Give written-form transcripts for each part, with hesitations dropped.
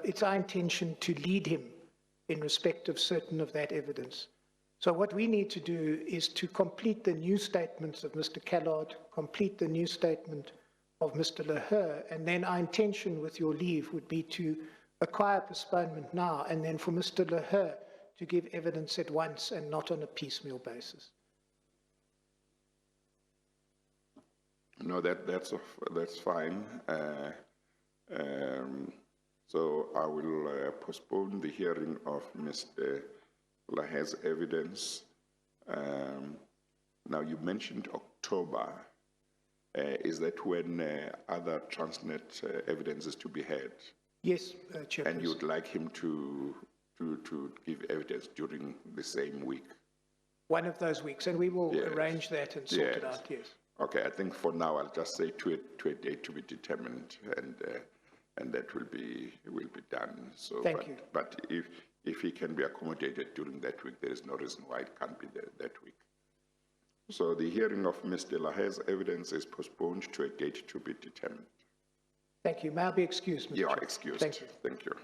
it's our intention to lead him in respect of certain of that evidence. So what we need to do is to complete the new statements of Mr. Callard, complete the new statement of Mr. Leher, and then our intention, with your leave, would be to acquire postponement now, and then for Mr. Leher to give evidence at once and not on a piecemeal basis. No, that's fine. So I will postpone the hearing of Mr. Leher's evidence. Now, you mentioned October. Is that when other Transnet evidence is to be heard? Yes, Chairperson. And you'd like him to give evidence during the same week? One of those weeks, and we will arrange that and sort it out, yes. Okay, I think for now I'll just say to a date to be determined, and that will be done. So, Thank you. But if he can be accommodated during that week, there is no reason why it can't be there that week. So the hearing of Mr. Leher's evidence is postponed to a date to be determined. Thank you. May I be excused, Mr. You are Chair? excused. Thank you. Thank you.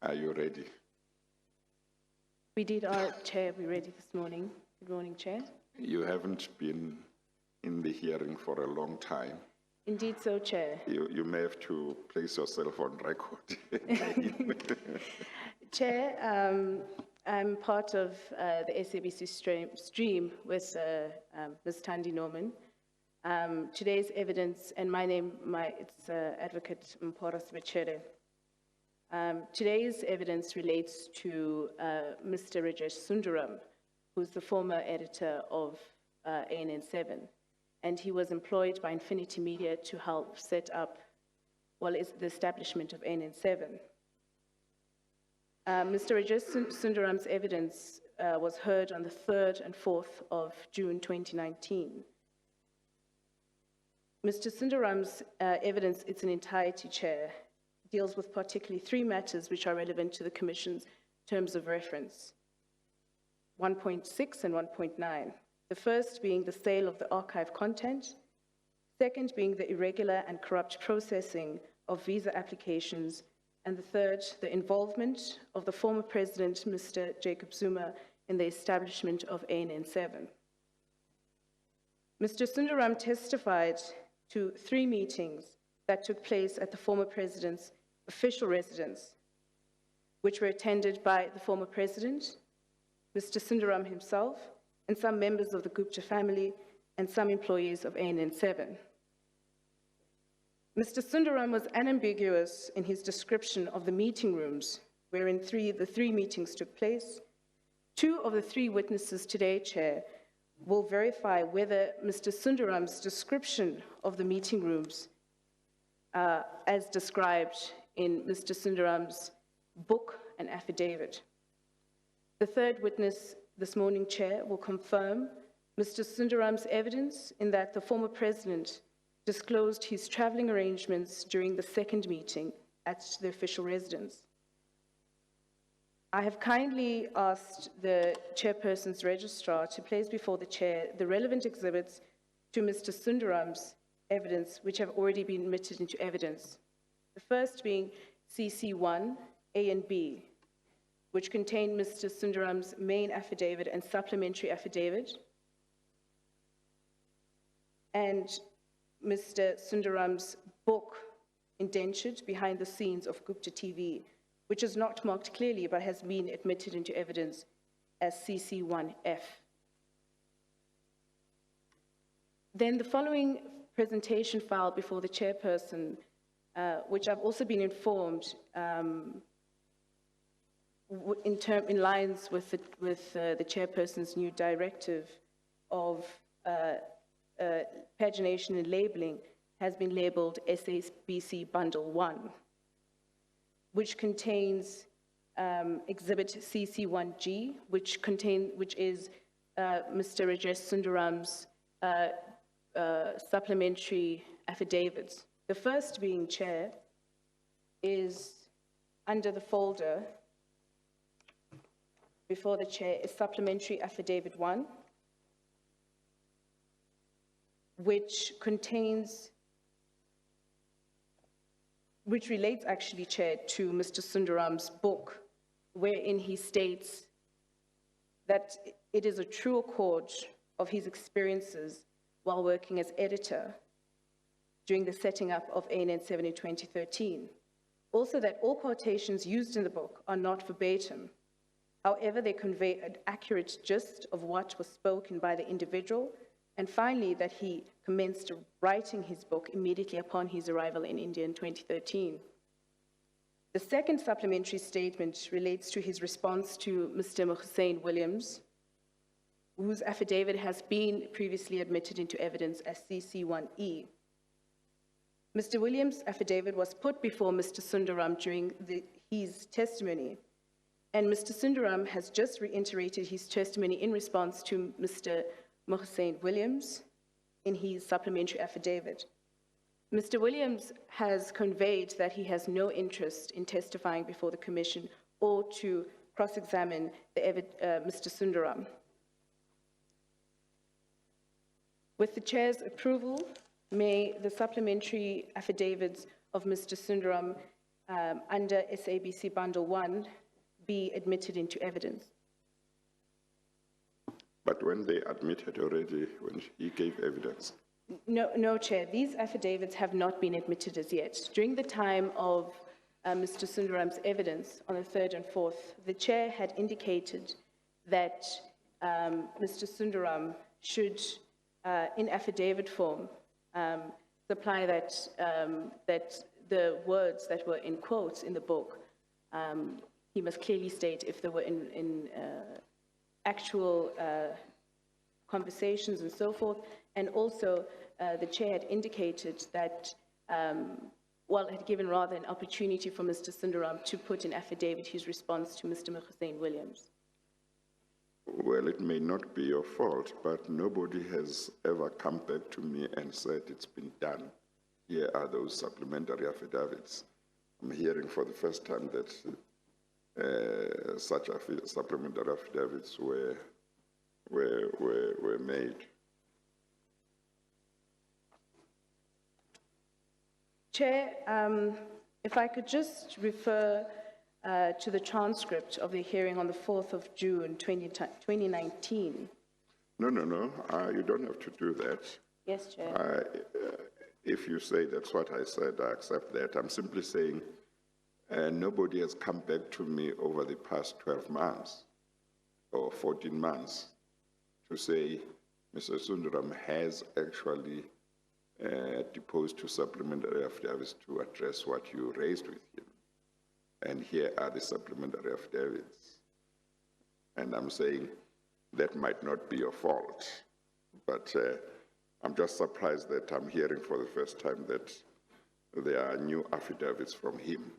Are you ready? We did, our Chair, be ready this morning. Good morning, Chair. You haven't been in the hearing for a long time. Indeed so, Chair. You may have to place yourself on record. Chair, I'm part of the SABC stream with Ms. Thandi Norman. Today's evidence, and it's Advocate Mchugh. Today's evidence relates to Mr. Rajesh Sundaram, who's the former editor of ANN7, and he was employed by Infinity Media to help set up, it's the establishment of ANN7. Mr. Rajesh Sundaram's evidence was heard on the 3rd and 4th of June 2019. Mr. Sundaram's evidence, it's an entirety, Chair, deals with particularly 3 matters which are relevant to the Commission's terms of reference, 1.6 and 1.9. The first being the sale of the archive content, second being the irregular and corrupt processing of visa applications, and the third, the involvement of the former president, Mr. Jacob Zuma, in the establishment of ANN7. Mr. Sundaram testified to 3 meetings that took place at the former president's official residence, which were attended by the former president, Mr. Sundaram himself, and some members of the Gupta family and some employees of ANN7. Mr. Sundaram was unambiguous in his description of the meeting rooms wherein the three meetings took place. 2 of the 3 witnesses today, Chair, will verify whether Mr. Sundaram's description of the meeting rooms as described in Mr. Sundaram's book and affidavit. The 3rd witness this morning, Chair, will confirm Mr. Sundaram's evidence in that the former president disclosed his traveling arrangements during the 2nd meeting at the official residence. I have kindly asked the chairperson's registrar to place before the chair the relevant exhibits to Mr. Sundaram's evidence, which have already been admitted into evidence. The first being CC1, A and B, which contain Mr. Sundaram's main affidavit and supplementary affidavit, and Mr. Sundaram's book, Indentured Behind the Scenes of Gupta TV, which is not marked clearly but has been admitted into evidence as CC1F. Then the following presentation file before the chairperson, which I've also been informed in lines with the chairperson's new directive of pagination and labeling, has been labeled SABC Bundle 1, which contains Exhibit CC1G, which is Mr. Rajesh Sundaram's supplementary affidavits. The first being, Chair, is under the folder before the Chair is Supplementary Affidavit 1, which relates actually, Chair, to Mr. Sundaram's book, wherein he states that it is a true accord of his experiences while working as editor during the setting up of ANN 7 in 2013. Also, that all quotations used in the book are not verbatim. However, they convey an accurate gist of what was spoken by the individual. And finally, that he commenced writing his book immediately upon his arrival in India in 2013. The second supplementary statement relates to his response to Mr. Mchugh Williams, whose affidavit has been previously admitted into evidence as CC1E. Mr. Williams' affidavit was put before Mr. Sundaram during his testimony, and Mr. Sundaram has just reiterated his testimony in response to Mr. Mchugh Williams in his supplementary affidavit. Mr. Williams has conveyed that he has no interest in testifying before the Commission or to cross-examine Mr. Sundaram. With the Chair's approval, may the supplementary affidavits of Mr. Sundaram under SABC Bundle 1 be admitted into evidence. But when they admitted already, when he gave evidence? No, Chair. These affidavits have not been admitted as yet. During the time of Mr. Sundaram's evidence on the 3rd and 4th, the Chair had indicated that Mr. Sundaram should, in affidavit form, supply that the words that were in quotes in the book, he must clearly state if they were in actual conversations and so forth. And also, the Chair had indicated that, had given rather an opportunity for Mr. Sundaram to put in affidavit his response to Mr. Mchugh Williams. Well, it may not be your fault, but nobody has ever come back to me and said it's been done. Here are those supplementary affidavits. I'm hearing for the first time that such supplementary affidavits were made. Chair, if I could just refer to the transcript of the hearing on the 4th of June 2019. No, you don't have to do that. Yes, Chair. If you say that's what I said, I accept that. I'm simply saying nobody has come back to me over the past 12 months or 14 months to say Mr. Sundaram has actually deposed to supplementary affidavits to address what you raised with him. And here are the supplementary affidavits. And I'm saying that might not be your fault, but I'm just surprised that I'm hearing for the first time that there are new affidavits from him.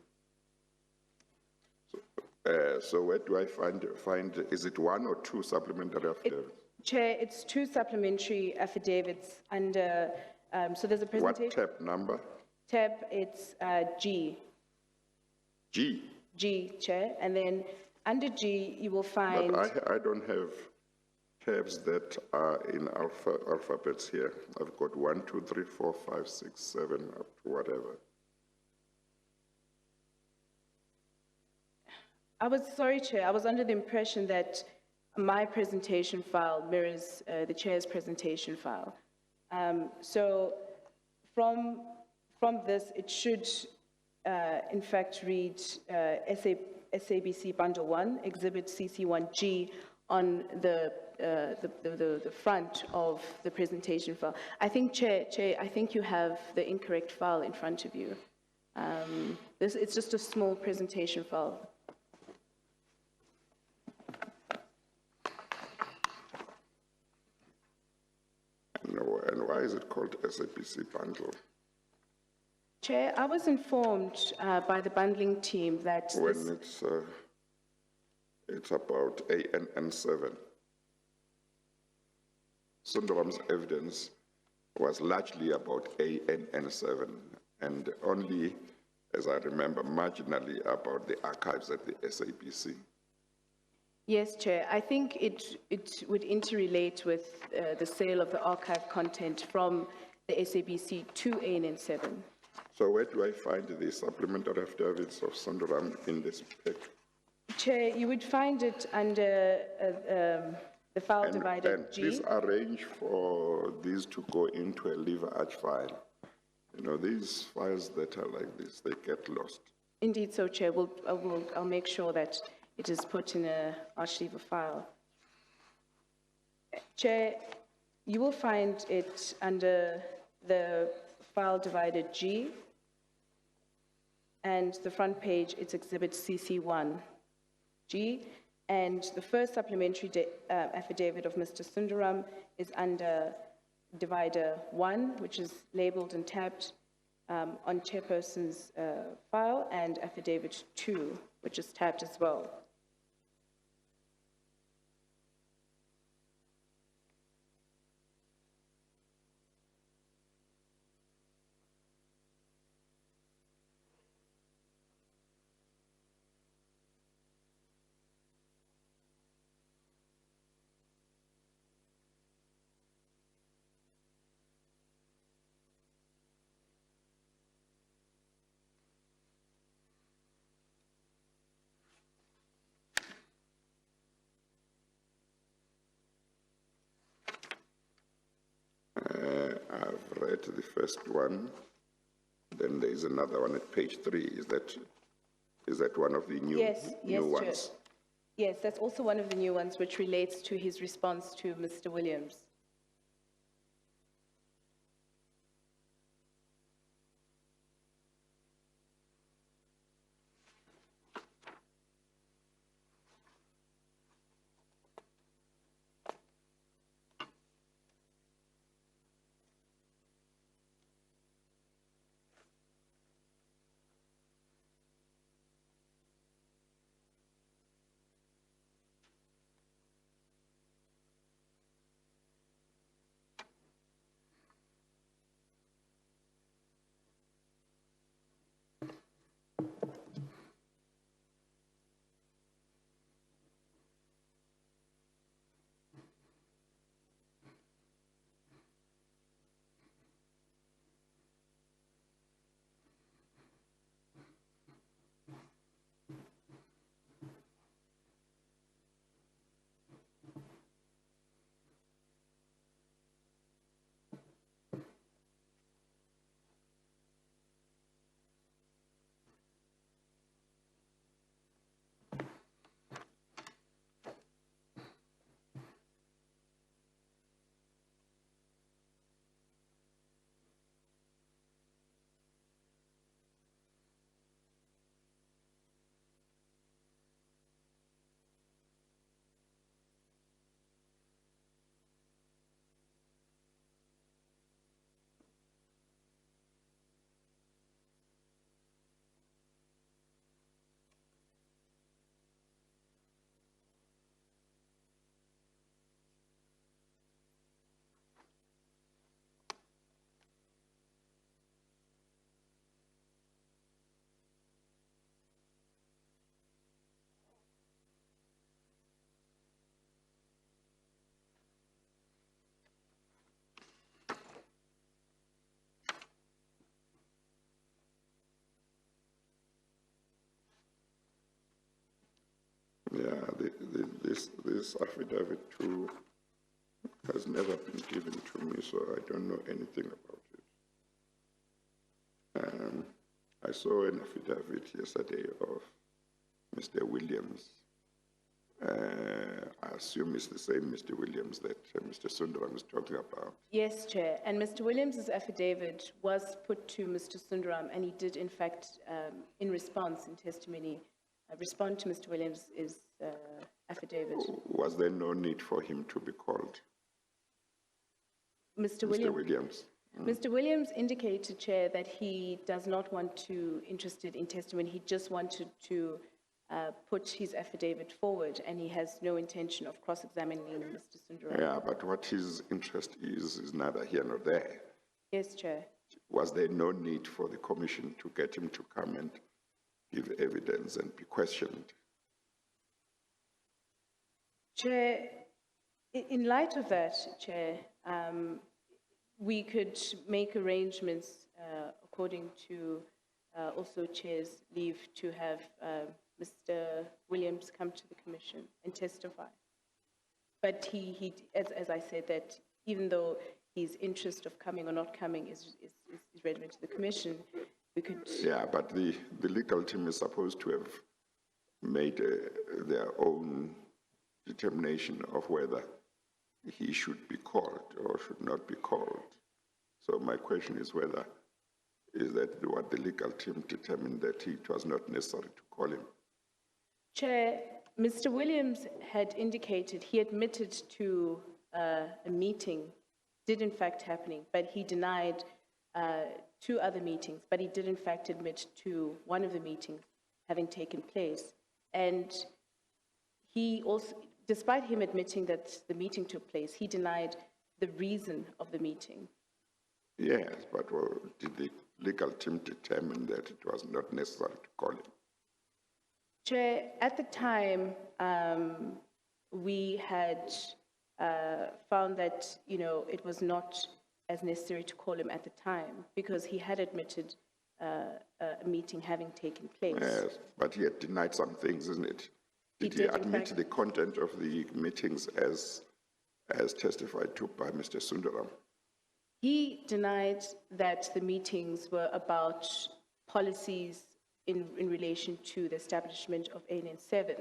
So where do I find, is it one or two supplementary affidavits? Chair, it's two supplementary affidavits under, so there's a presentation. What tab number? Tab, it's G. G? G, Chair, and then under G, you will find... But I don't have tabs that are in alphabets here. I've got 1, 2, 3, 4, 5, 6, 7, up to whatever. Sorry, Chair, I was under the impression that my presentation file mirrors the Chair's presentation file. So from this, it should in fact read SABC Bundle 1, Exhibit CC1G on the the front of the presentation file. I think, Chair, I think you have the incorrect file in front of you. It's just a small presentation file. And why is it called SAPC bundle? Chair, I was informed by the bundling team that When it's about ANN7. Sundaram's evidence was largely about ANN7 and only, as I remember, marginally about the archives at the SAPC. Yes, Chair. I think it would interrelate with the sale of the archive content from the SABC to ANN7. So where do I find the supplementary affidavits of Sundaram in this pack? Chair, you would find it under the file divider And G. please arrange for these to go into a lever arch file. You know, these files that are like this, they get lost. Indeed so, Chair. I'll make sure that it is put in a archive file. Chair, you will find it under the file divider G, and the front page, it's Exhibit CC1. G, and the first supplementary affidavit of Mr. Sundaram is under divider 1, which is labeled and tabbed on chairperson's file, and affidavit 2, which is tabbed as well. I've read the first one, then there is another one at page 3. Is that one of the new, new ones? Chair. Yes, that's also one of the new ones, which relates to his response to Mr. Williams. Yeah, this affidavit too has never been given to me, so I don't know anything about it. I saw an affidavit yesterday of Mr. Williams I assume it's the same Mr. Williams that Mr. Sundaram is talking about. Yes, Chair. And Mr. Williams' affidavit was put to Mr. Sundaram, and he did, in fact, in response, in testimony, respond to Mr. Williams' affidavit. Was there no need for him to be called? Mr. Williams. Mr. Williams indicated, Chair, that he does not want to interested in testimony. He just wanted to put his affidavit forward, and he has no intention of cross-examining Mr. Sundaram. Yeah, but what his interest is neither here nor there. Yes, Chair. Was there no need for the commission to get him to come and give evidence and be questioned? Chair, in light of that, Chair, we could make arrangements according to also Chair's leave to have Mr. Williams come to the commission and testify. But he as I said, that even though his interest of coming or not coming is relevant to the commission, we could... Yeah, but the legal team is supposed to have made their own determination of whether he should be called or should not be called. So my question is whether, is that what the legal team determined, that it was not necessary to call him? Chair, Mr. Williams had indicated, he admitted to a meeting did in fact happening, but he denied 2 other meetings, but he did in fact admit to one of the meetings having taken place. And he also, despite him admitting that the meeting took place, he denied the reason of the meeting. Yes, but did the legal team determine that it was not necessary to call him? Chair, at the time, we had found that, it was not as necessary to call him at the time because he had admitted a meeting having taken place. Yes, but he had denied some things, isn't it? Did he admit the content of the meetings as testified to by Mr. Sundaram? He denied that the meetings were about policies in relation to the establishment of AN7,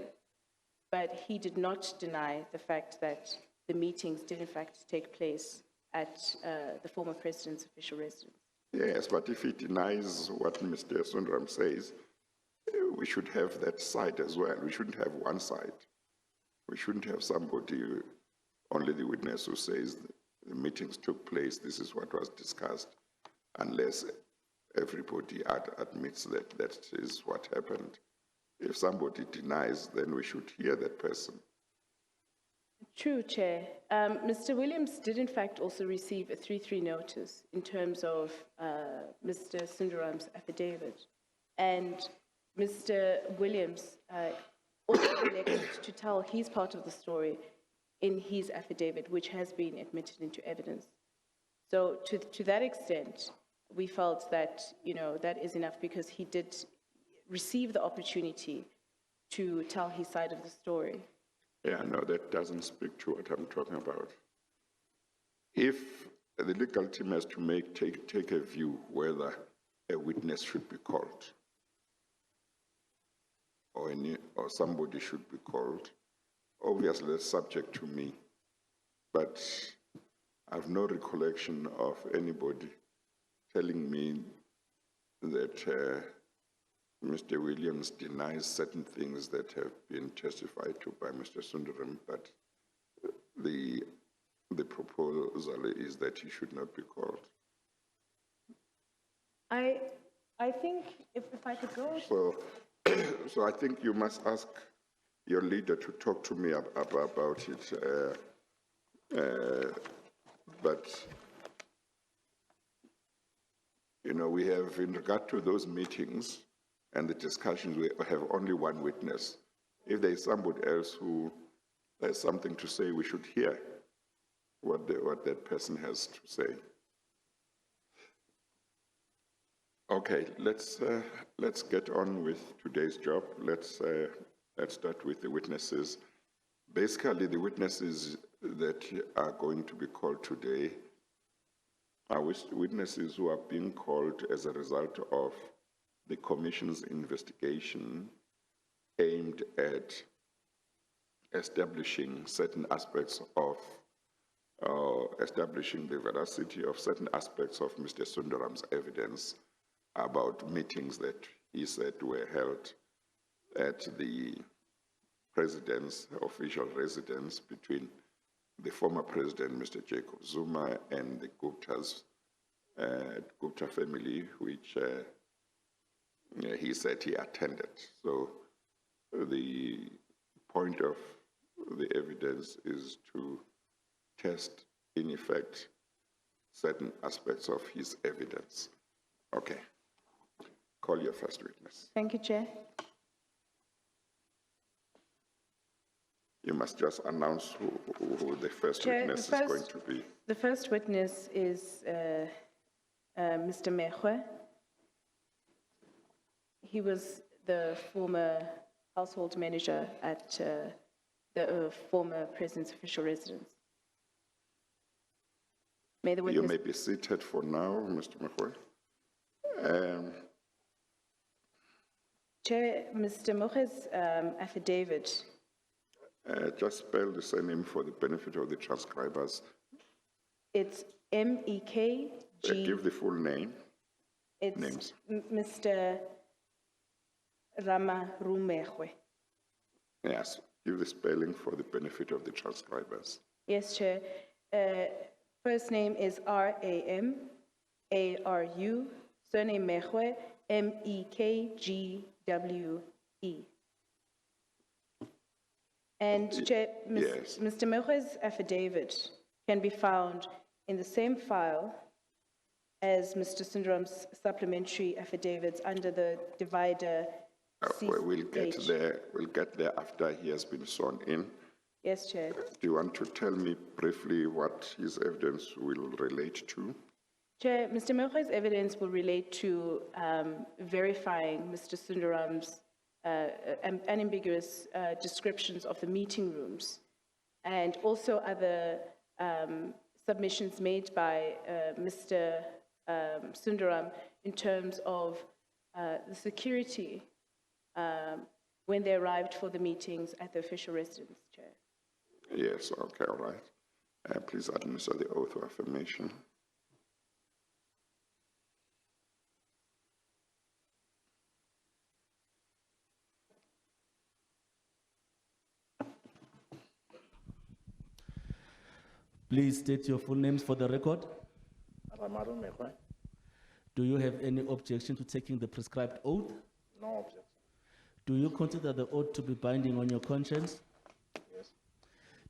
but he did not deny the fact that the meetings did in fact take place at the former president's official residence. Yes, but if he denies what Mr. Sundaram says, we should have that side as well. We shouldn't have one side. We shouldn't have somebody, only the witness who says the meetings took place, this is what was discussed, unless everybody admits that that is what happened. If somebody denies, then we should hear that person. True, Chair. Mr. Williams did in fact also receive a 3-3 notice in terms of Mr. Sundaram's affidavit. And Mr. Williams also elected to tell his part of the story in his affidavit, which has been admitted into evidence. So to that extent, we felt that, that is enough because he did receive the opportunity to tell his side of the story. Yeah, no, that doesn't speak to what I'm talking about. If the legal team has to take a view whether a witness should be called or somebody should be called, obviously that's subject to me, but I have no recollection of anybody telling me that Mr. Williams denies certain things that have been testified to by Mr. Sundaram, but the proposal is that he should not be called. I think if I could go... So I think you must ask your leader to talk to me about it. But, we have, in regard to those meetings and the discussions, we have only one witness. If there is somebody else who has something to say, we should hear what that person has to say. Okay, let's get on with today's job. Let's start with the witnesses. Basically, the witnesses that are going to be called today are witnesses who are being called as a result of the Commission's investigation aimed at establishing certain aspects of, establishing the veracity of certain aspects of Mr. Sundaram's evidence about meetings that he said were held at the president's official residence between the former president, Mr. Jacob Zuma, and the Gupta family, which he said he attended. So the point of the evidence is to test, in effect, certain aspects of his evidence. Okay. Call your first witness. Thank you, Chair. You must just announce who the first Chair, witness is going to be. The first witness is Mr. Mchugh. He was the former household manager at the former president's official residence. May the You witness... may be seated for now, Mr. Mchugh. Chair, Mr. Mchugh's affidavit, Just spell the surname for the benefit of the transcribers. it's Mekg. Give the full name. It's names. Mr. Ramarumechwe. Yes, give the spelling for the benefit of the transcribers. Yes, Chair. First name is Ramaru, surname Mechwe, Mekgwe. And Chair, Yes. Mr. Mchugh's affidavit can be found in the same file as Mr. Sundaram's supplementary affidavits under the divider We'll get CH. there. We'll get there after he has been sworn in. Yes, Chair. Do you want to tell me briefly what his evidence will relate to? Chair, Mr. Mchugh's evidence will relate to verifying Mr. Sundaram's unambiguous descriptions of the meeting rooms, and also other submissions made by Mr. Sundaram in terms of the security when they arrived for the meetings at the official residence, Chair. Yes, okay, all right. Please administer the oath of affirmation. Please state your full names for the record. Ramaru Mechwe. Do you have any objection to taking the prescribed oath? No objection. Do you consider the oath to be binding on your conscience? Yes.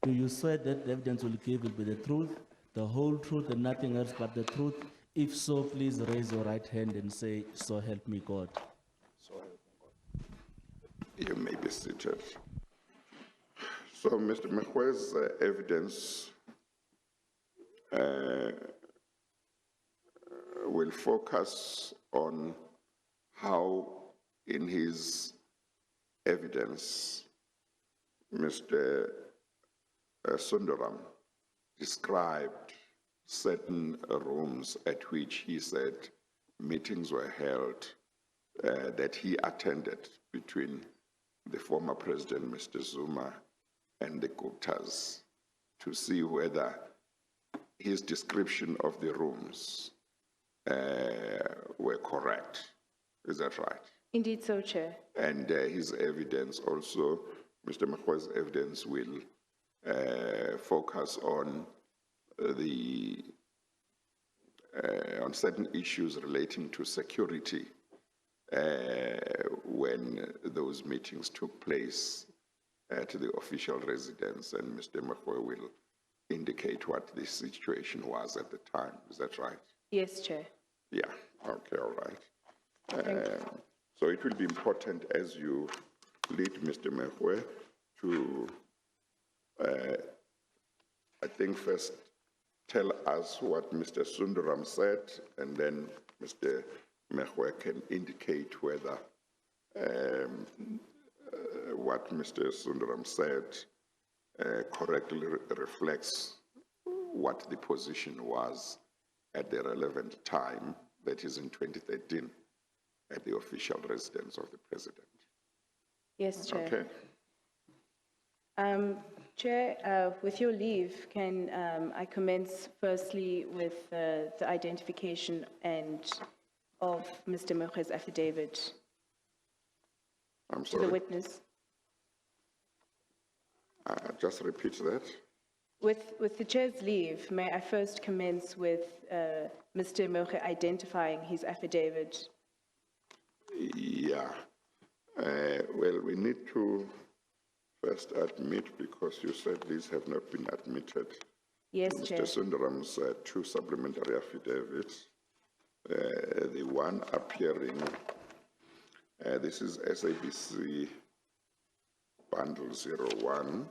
Do you swear that the evidence will give will be the truth, the whole truth, and nothing else but the truth? If so, please raise your right hand and say, "So help me God." So help me God. You may be seated. So Mr. Mchwe's evidence will focus on how, in his evidence, Mr. Sundaram described certain rooms at which he said meetings were held that he attended between the former president, Mr. Zuma, and the Guptas, to see whether his description of the rooms were correct. Is that right? Indeed so, Chair. And his evidence also, Mr. Mchwe's evidence will focus on on certain issues relating to security when those meetings took place at the official residence, and Mr. Mchugh will indicate what the situation was at the time. Is that right? Yes, Chair. Yeah, okay, all right. Thank you. So it will be important as you lead Mr. Mchugh to, I think first tell us what Mr. Sundaram said, and then Mr. Mchugh can indicate whether what Mr. Sundaram said correctly reflects what the position was at the relevant time, that is in 2013, at the official residence of the president. Yes, Chair. Okay. Chair, with your leave, can I commence firstly with the identification of Mr. Mchugh's affidavit I'm to the sorry, witness? just repeat that. With the chair's leave, may I first commence with Mr. Mchugh identifying his affidavit? Yeah. Well, we need to first admit, because you said these have not been admitted, Yes, Mr. Chair. Sundaram's two supplementary affidavits. The one appearing, this is SABC Bundle 01.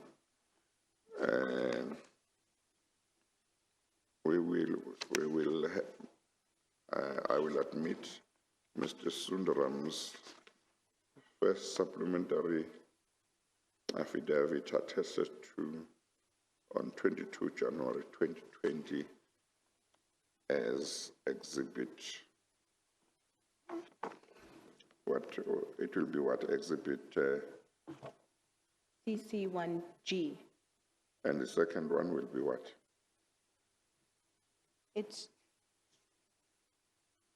I will admit Mr. Sundaram's first supplementary affidavit attested to on 22 January 2020 as exhibit, it will be what, exhibit, CC1G. and the second one will be what? It's,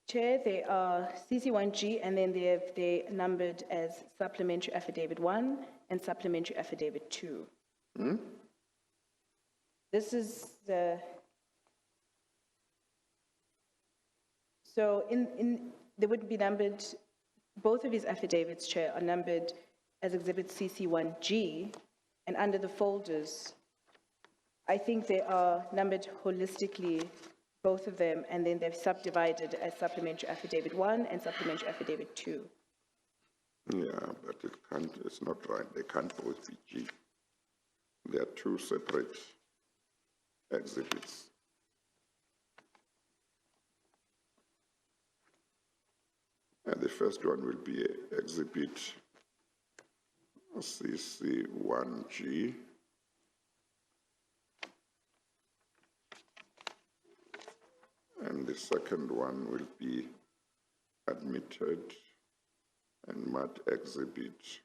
Chair, they are CC1G, and then they're numbered as Supplementary Affidavit 1 and Supplementary Affidavit 2. This is the... So they would be numbered, both of his affidavits, Chair, are numbered as Exhibit CC1G, and under the folders, I think they are numbered holistically, both of them, and then they're subdivided as Supplementary Affidavit 1 and Supplementary Affidavit 2. Yeah, but it can't, it's not right. They can't both be G. They are two separate exhibits. And the first one will be exhibit CC1G. And the second one will be admitted and marked exhibit.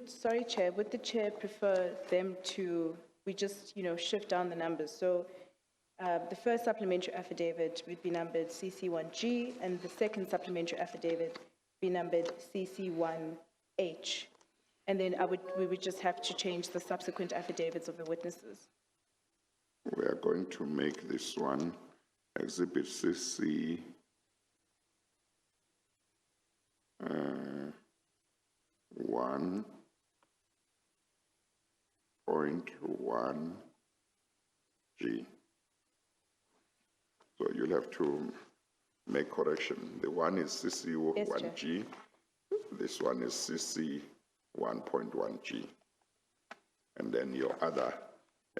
Sorry, Chair, would the Chair prefer them to, we just, shift down the numbers? So the first supplementary affidavit would be numbered CC1G, and the second supplementary affidavit be numbered CC1H. And then we would just have to change the subsequent affidavits of the witnesses. We are going to make this one exhibit CC 1.1G. So you'll have to make correction. The one is CC1G, this one is CC 1.1G. And then your other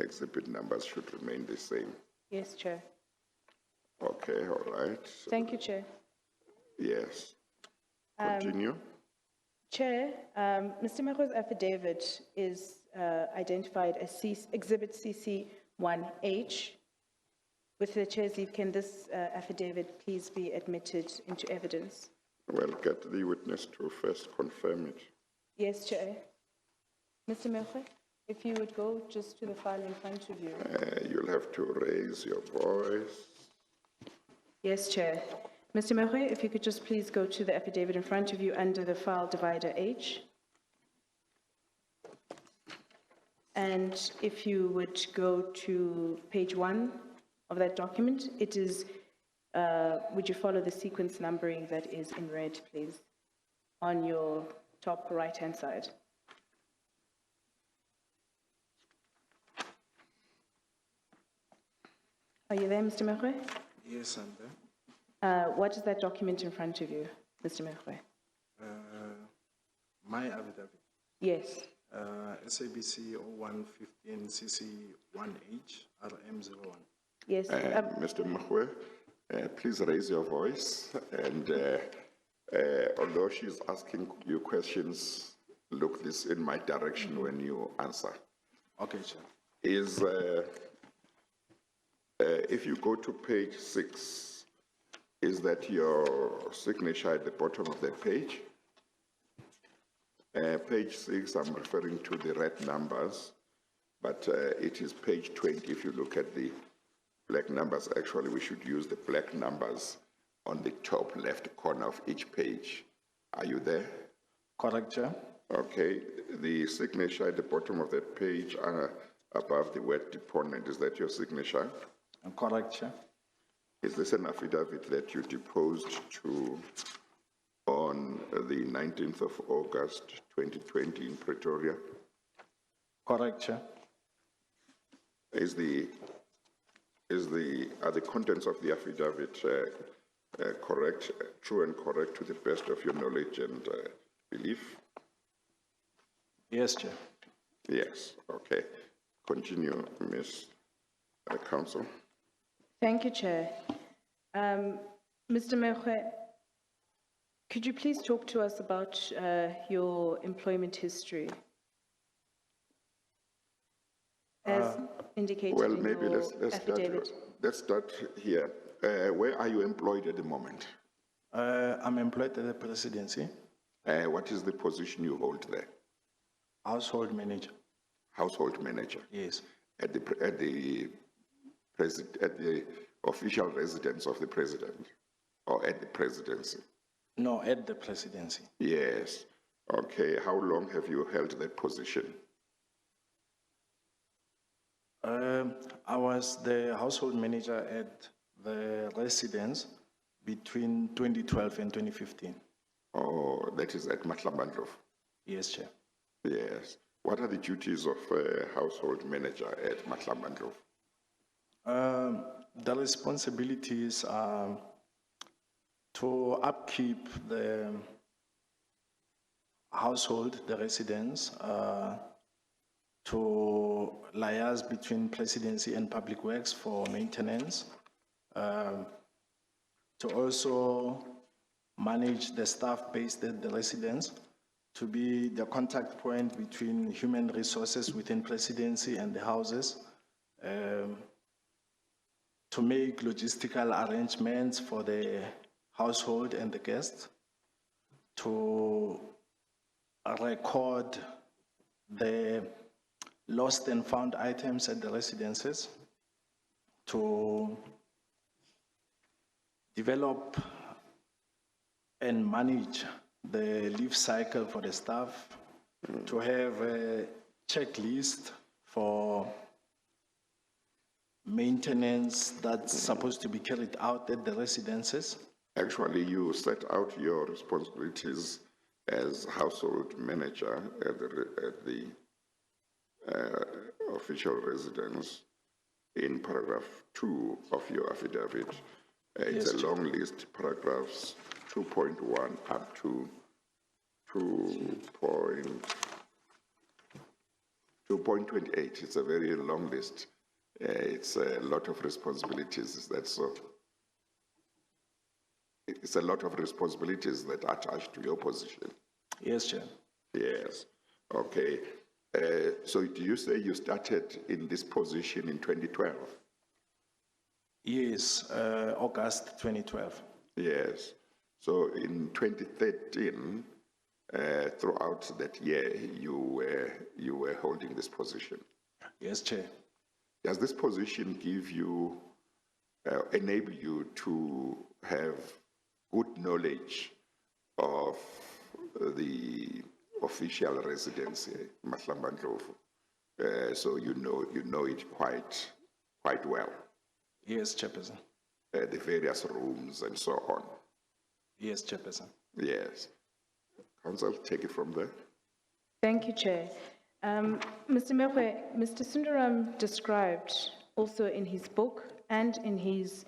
exhibit numbers should remain the same. Yes, Chair. Okay, all right. So, Thank you, Chair. yes. Continue. Chair, Mr. Mchugh's affidavit is identified as Exhibit CC1H. With the Chair's leave, can this affidavit please be admitted into evidence? Well, get the witness to first confirm it. Yes, Chair. Mr. Mchugh, if you would go just to the file in front of you. You'll have to raise your voice. Yes, Chair. Mr. Mchugh, if you could just please go to the affidavit in front of you under the file divider H. And if you would go to page 1 of that document, it is, would you follow the sequence numbering that is in red, please, on your top right-hand side? Are you there, Mr. Mchugh? Yes, I'm there. What is that document in front of you, Mr. Mchugh? My affidavit, Yes. SABC 0115 CC1H RM01. Yes. Mr. Mchugh, please raise your voice. And although she's asking you questions, look this in my direction when you answer. Okay, Chair. is, if you go to page 6, is that your signature at the bottom of that page? Page 6, I'm referring to the red numbers, but it is page 20. If you look at the black numbers, actually, we should use the black numbers on the top left corner of each page. Are you there? Correct, Chair? Okay, the signature at the bottom of that page, above the word deponent, is that your signature? Correct, Chair? Is this an affidavit that you deposed to on the 19th of August, 2020 in Pretoria? Correct, Chair? Are the contents of the affidavit correct, true and correct to the best of your knowledge and belief? Yes, Chair. Yes, okay. Continue, Ms. Counsel. Thank you, Chair. Mr. Mchugh, could you please talk to us about your employment history? As indicated Well, in maybe your let's affidavit. start here. Where are you employed at the moment? I'm employed at the presidency, What is the position you hold there? household manager. Household manager Yes. at the official residence of the president, or at the presidency? No, at the presidency. Yes. Okay. How long have you held that position? I was the household manager at the residence between 2012 and 2015. Oh, that is at Matlabandlov. Yes, Chair. Yes. What are the duties of a household manager at Matlabandlov? The responsibilities are to upkeep the household, the residence, to liaise between presidency and public works for maintenance, to also manage the staff based at the residence, to be the contact point between human resources within presidency and the houses, to make logistical arrangements for the household and the guests, to record the lost and found items at the residences, to develop and manage the leave cycle for the staff, to have a checklist for maintenance that's supposed to be carried out at the residences. Actually, you set out your responsibilities as household manager at the official residence in paragraph 2 of your affidavit. It's a long list, paragraphs 2.1 up to 2.28. It's a very long list. It's a lot of responsibilities. That's so. It's a lot of responsibilities that are attached to your position. Yes, Chair. Yes. Okay. So do you say you started in this position in 2012? Yes, August 2012. Yes. So in 2013, throughout that year, you were holding this position. Yes, Chair. Does this position give you, enable you to have good knowledge of the official residency, Matlabandlovu? So you know it quite well. Yes, Chairperson. The various rooms and so on. Yes, Chairperson. Yes. Council, take it from there. Thank you, Chair. Mr. Mchugh, Mr. Sundaram described also in his book and in his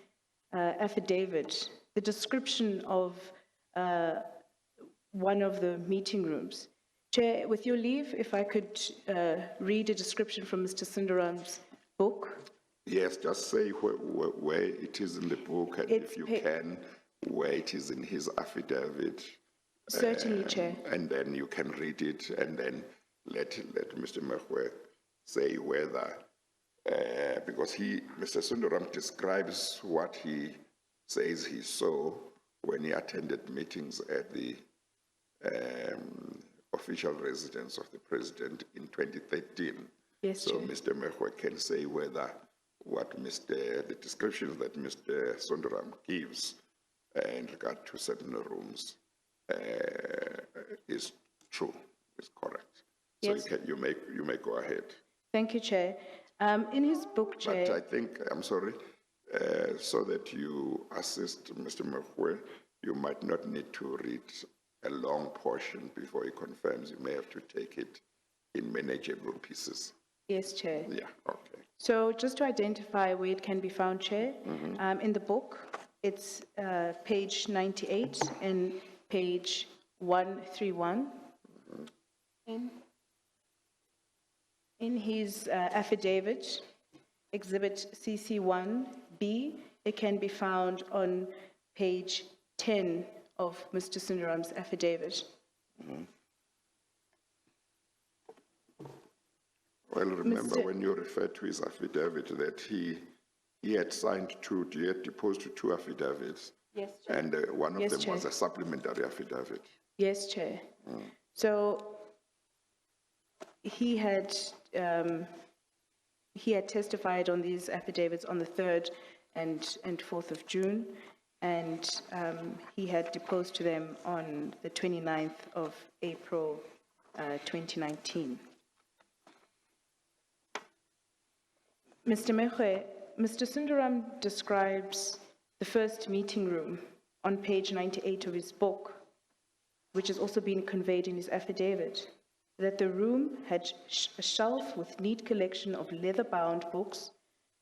affidavit the description of one of the meeting rooms. Chair, with your leave, if I could read a description from Mr. Sundaram's book. Yes, just say where it is in the book, and if you can, where it is in his affidavit. Certainly, Chair. And then you can read it, and then let Mr. Mchugh say whether because Mr. Sundaram describes what he says he saw when he attended meetings at the official residence of the president in 2013. Yes, So Chair. Mr. Mchugh can say whether the descriptions that Mr. Sundaram gives in regard to certain rooms is true, is correct. So Yes. you may go ahead. Thank you, Chair. In his book, But Chair, I think, I'm sorry, so that you assist Mr. Mchugh, you might not need to read a long portion before he confirms. You may have to take it in manageable pieces. yes, Chair. Yeah, okay. So just to identify where it can be found, Chair, in the book, it's page 98 and page 131. In his affidavit, Exhibit CC1B, it can be found on page 10 of Mr. Sundaram's affidavit. Well, remember Mr. when you referred to his affidavit that he had signed he had deposed two affidavits. Yes, Chair. And one of Yes, them Chair. was a supplementary affidavit. Yes, Chair. So he had testified on these affidavits on the 3rd and 4th of June, and he had deposed to them on the 29th of April 2019. Mr. Mchugh, Mr. Sundaram describes the first meeting room on page 98 of his book, which has also been conveyed in his affidavit, that the room had a shelf with neat collection of leather-bound books.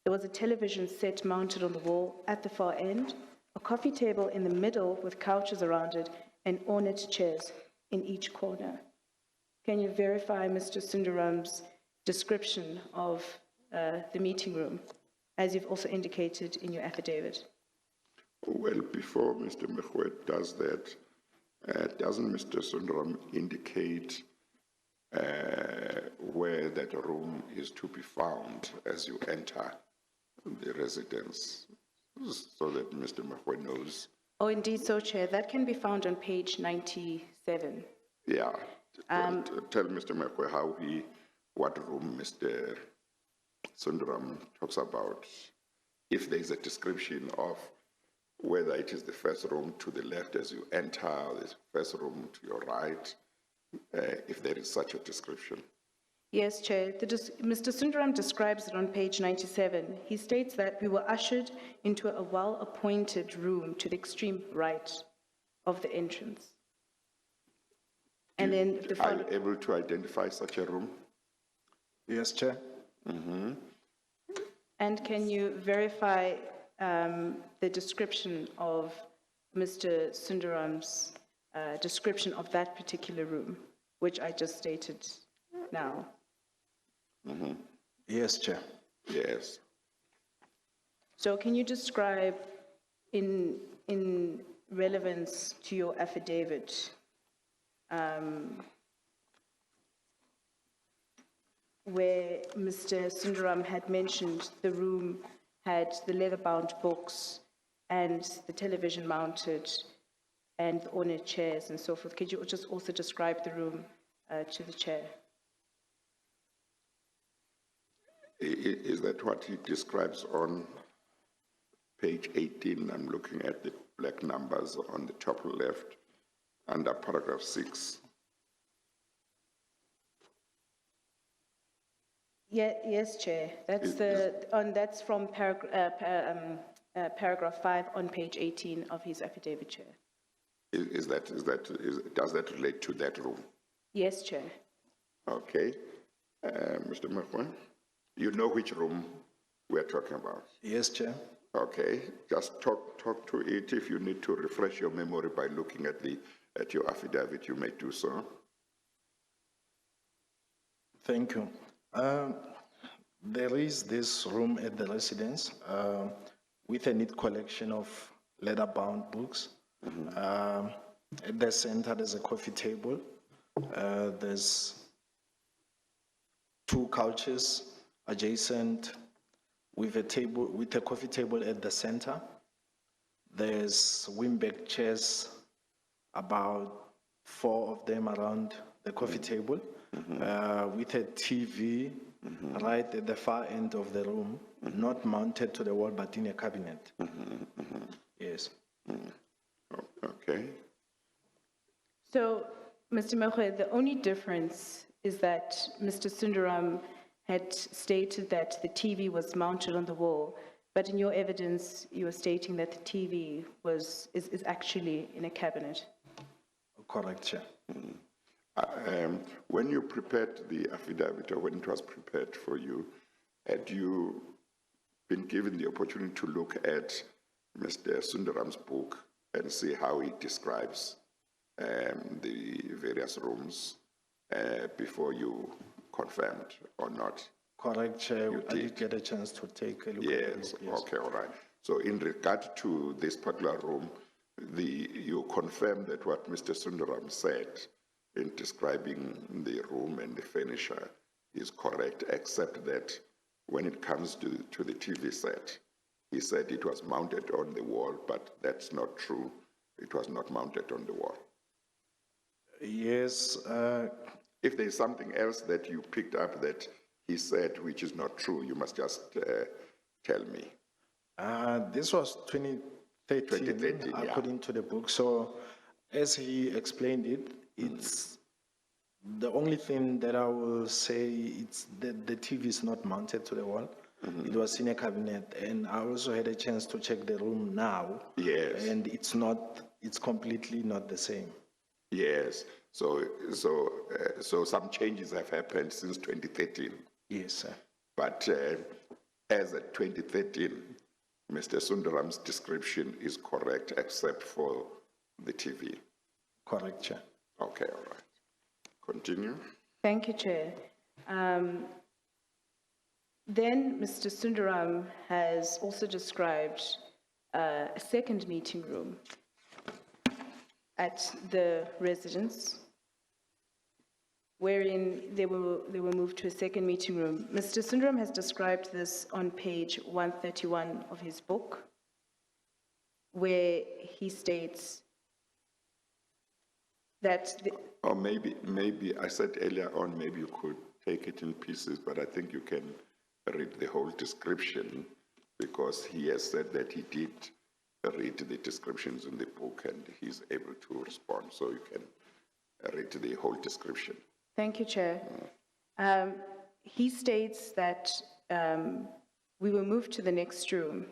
There was a television set mounted on the wall at the far end, a coffee table in the middle with couches around it, and ornate chairs in each corner. Can you verify Mr. Sundaram's description of the meeting room, as you've also indicated in your affidavit? Well, before Mr. Mchugh does that, doesn't Mr. Sundaram indicate where that room is to be found as you enter the residence, so that Mr. Mchugh knows? Oh, indeed so, Chair. That can be found on page 97. Yeah. Tell Mr. Mchugh what room Mr. Sundaram talks about. If there is a description of whether it is the first room to the left as you enter, or the first room to your right, if there is such a description. Yes, Chair. Mr. Sundaram describes it on page 97. He states that we were ushered into a well-appointed room to the extreme right of the entrance. And then the Are you able to identify such a room? Yes, Chair. And can you verify the description of Mr. Sundaram's description of that particular room, which I just stated now? Yes, Chair. Yes. So can you describe in relevance to your affidavit where Mr. Sundaram had mentioned the room had the leather-bound books and the television mounted and the ornate chairs and so forth? Could you just also describe the room to the chair? Is that what he describes on page 18? I'm looking at the black numbers on the top left under paragraph 6. Yeah, yes, Chair. That's that's from paragraph 5 on page 18 of his affidavit, Chair. Does that relate to that room? Yes, Chair. Okay. Mr. Mchugh, you know which room we're talking about? Yes, Chair. Okay. Just talk to it. If you need to refresh your memory by looking at your affidavit, you may do so. Thank you. There is this room at the residence with a neat collection of leather-bound books. At the center, there's a coffee table. There's 2 couches adjacent with a table, with a coffee table at the center. There's wingback chairs, about 4 of them around the coffee table, with a TV right at the far end of the room, not mounted to the wall, but in a cabinet. Yes. Okay. So, Mr. Mchugh, the only difference is that Mr. Sundaram had stated that the TV was mounted on the wall, but in your evidence, you were stating that the TV is actually in a cabinet. Correct, Chair. When you prepared the affidavit, or when it was prepared for you, had you been given the opportunity to look at Mr. Sundaram's book and see how he describes the various rooms before you confirmed or not? Correct, Chair. You I did get a chance to take a look at Yes, it. Yes. okay, all right. So in regard to this particular room, you confirm that what Mr. Sundaram said in describing the room and the furniture is correct, except that when it comes to the TV set, he said it was mounted on the wall, but that's not true. It was not mounted on the wall. Yes, If there's something else that you picked up that he said which is not true, you must just tell me. this was 2013, 2013, yeah. according to the book. So as he explained it, it's the only thing that I will say, it's that the TV is not mounted to the wall. It was in a cabinet, and I also had a chance to check the room now. Yes. And it's completely not the same. Yes. So some changes have happened since 2013. Yes, sir. But as at 2013, Mr. Sundaram's description is correct except for the TV. Correct, Chair. Okay, all right. Continue. Thank you, Chair. Then Mr. Sundaram has also described a second meeting room at the residence, wherein they were moved to a second meeting room. Mr. Sundaram has described this on page 131 of his book, where he states that Or maybe I said earlier on, maybe you could take it in pieces, but I think you can read the whole description, because he has said that he did read the descriptions in the book and he's able to respond. So you can read the whole description. Thank you, Chair. He states that we were moved to the next room.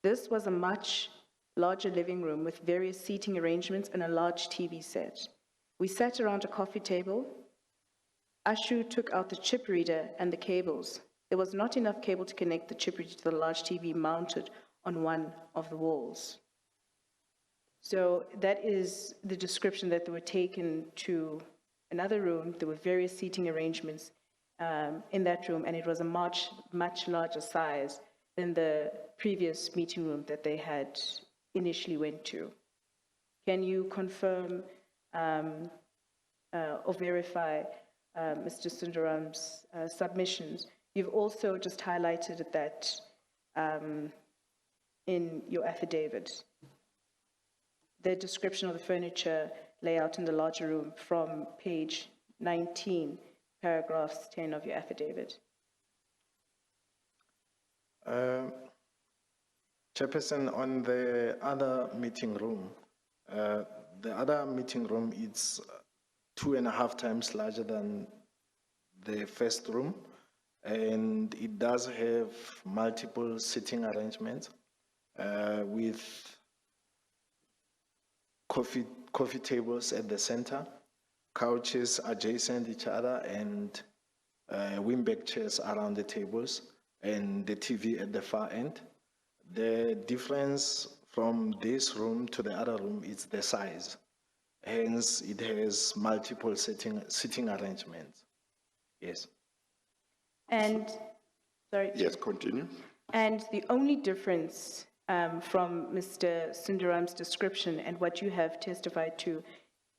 This was a much larger living room with various seating arrangements and a large TV set. We sat around a coffee table. Mchugh took out the chip reader and the cables. There was not enough cable to connect the chip reader to the large TV mounted on one of the walls. So that is the description, that they were taken to another room. There were various seating arrangements in that room, and it was a much larger size than the previous meeting room that they had initially went to. Can you confirm or verify Mr. Sundaram's submissions? You've also just highlighted that in your affidavit, the description of the furniture layout in the larger room from page 19, paragraphs 10 of your affidavit. Chairperson, on the other meeting room, it's 2.5 times larger than the first room, and it does have multiple seating arrangements with coffee tables at the center, couches adjacent each other, and wingback chairs around the tables, and the TV at the far end. The difference from this room to the other room is the size. Hence, it has multiple seating arrangements. Yes. And, sorry. Yes, continue. And the only difference from Mr. Sundaram's description and what you have testified to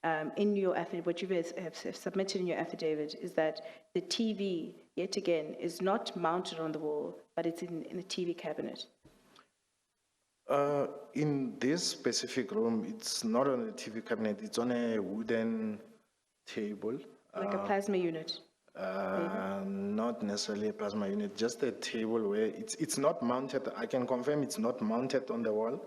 in your affidavit, what you have submitted in your affidavit is that the TV, yet again, is not mounted on the wall, but it's in a TV cabinet. In this specific room, it's not on a TV cabinet, it's on a wooden table. Like a plasma unit. Not necessarily a plasma unit, just a table where it's not mounted. I can confirm it's not mounted on the wall,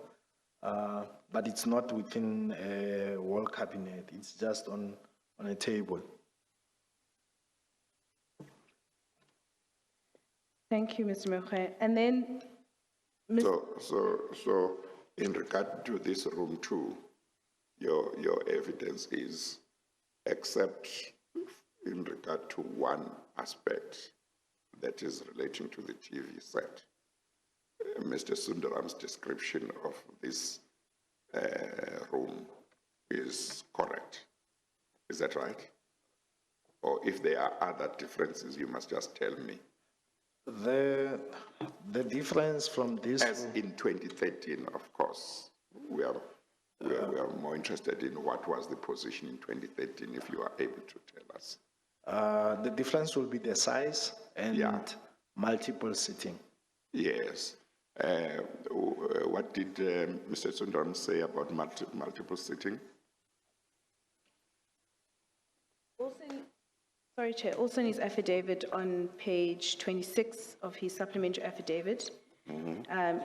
but it's not within a wall cabinet. It's just on a table. Thank you, Mr. Mchugh. And then, So in regard to this room too, your evidence is, except in regard to one aspect that is relating to the TV set, Mr. Sundaram's description of this room is correct. Is that right? Or if there are other differences, you must just tell me. The difference from this As room, in 2013, of course, we are more interested in what was the position in 2013, if you are able to tell us. the difference will be the size and Yeah. multiple seating. Yes. What did Mr. Sundaram say about multiple sitting? sorry, Chair, also in his affidavit on page 26 of his supplementary affidavit,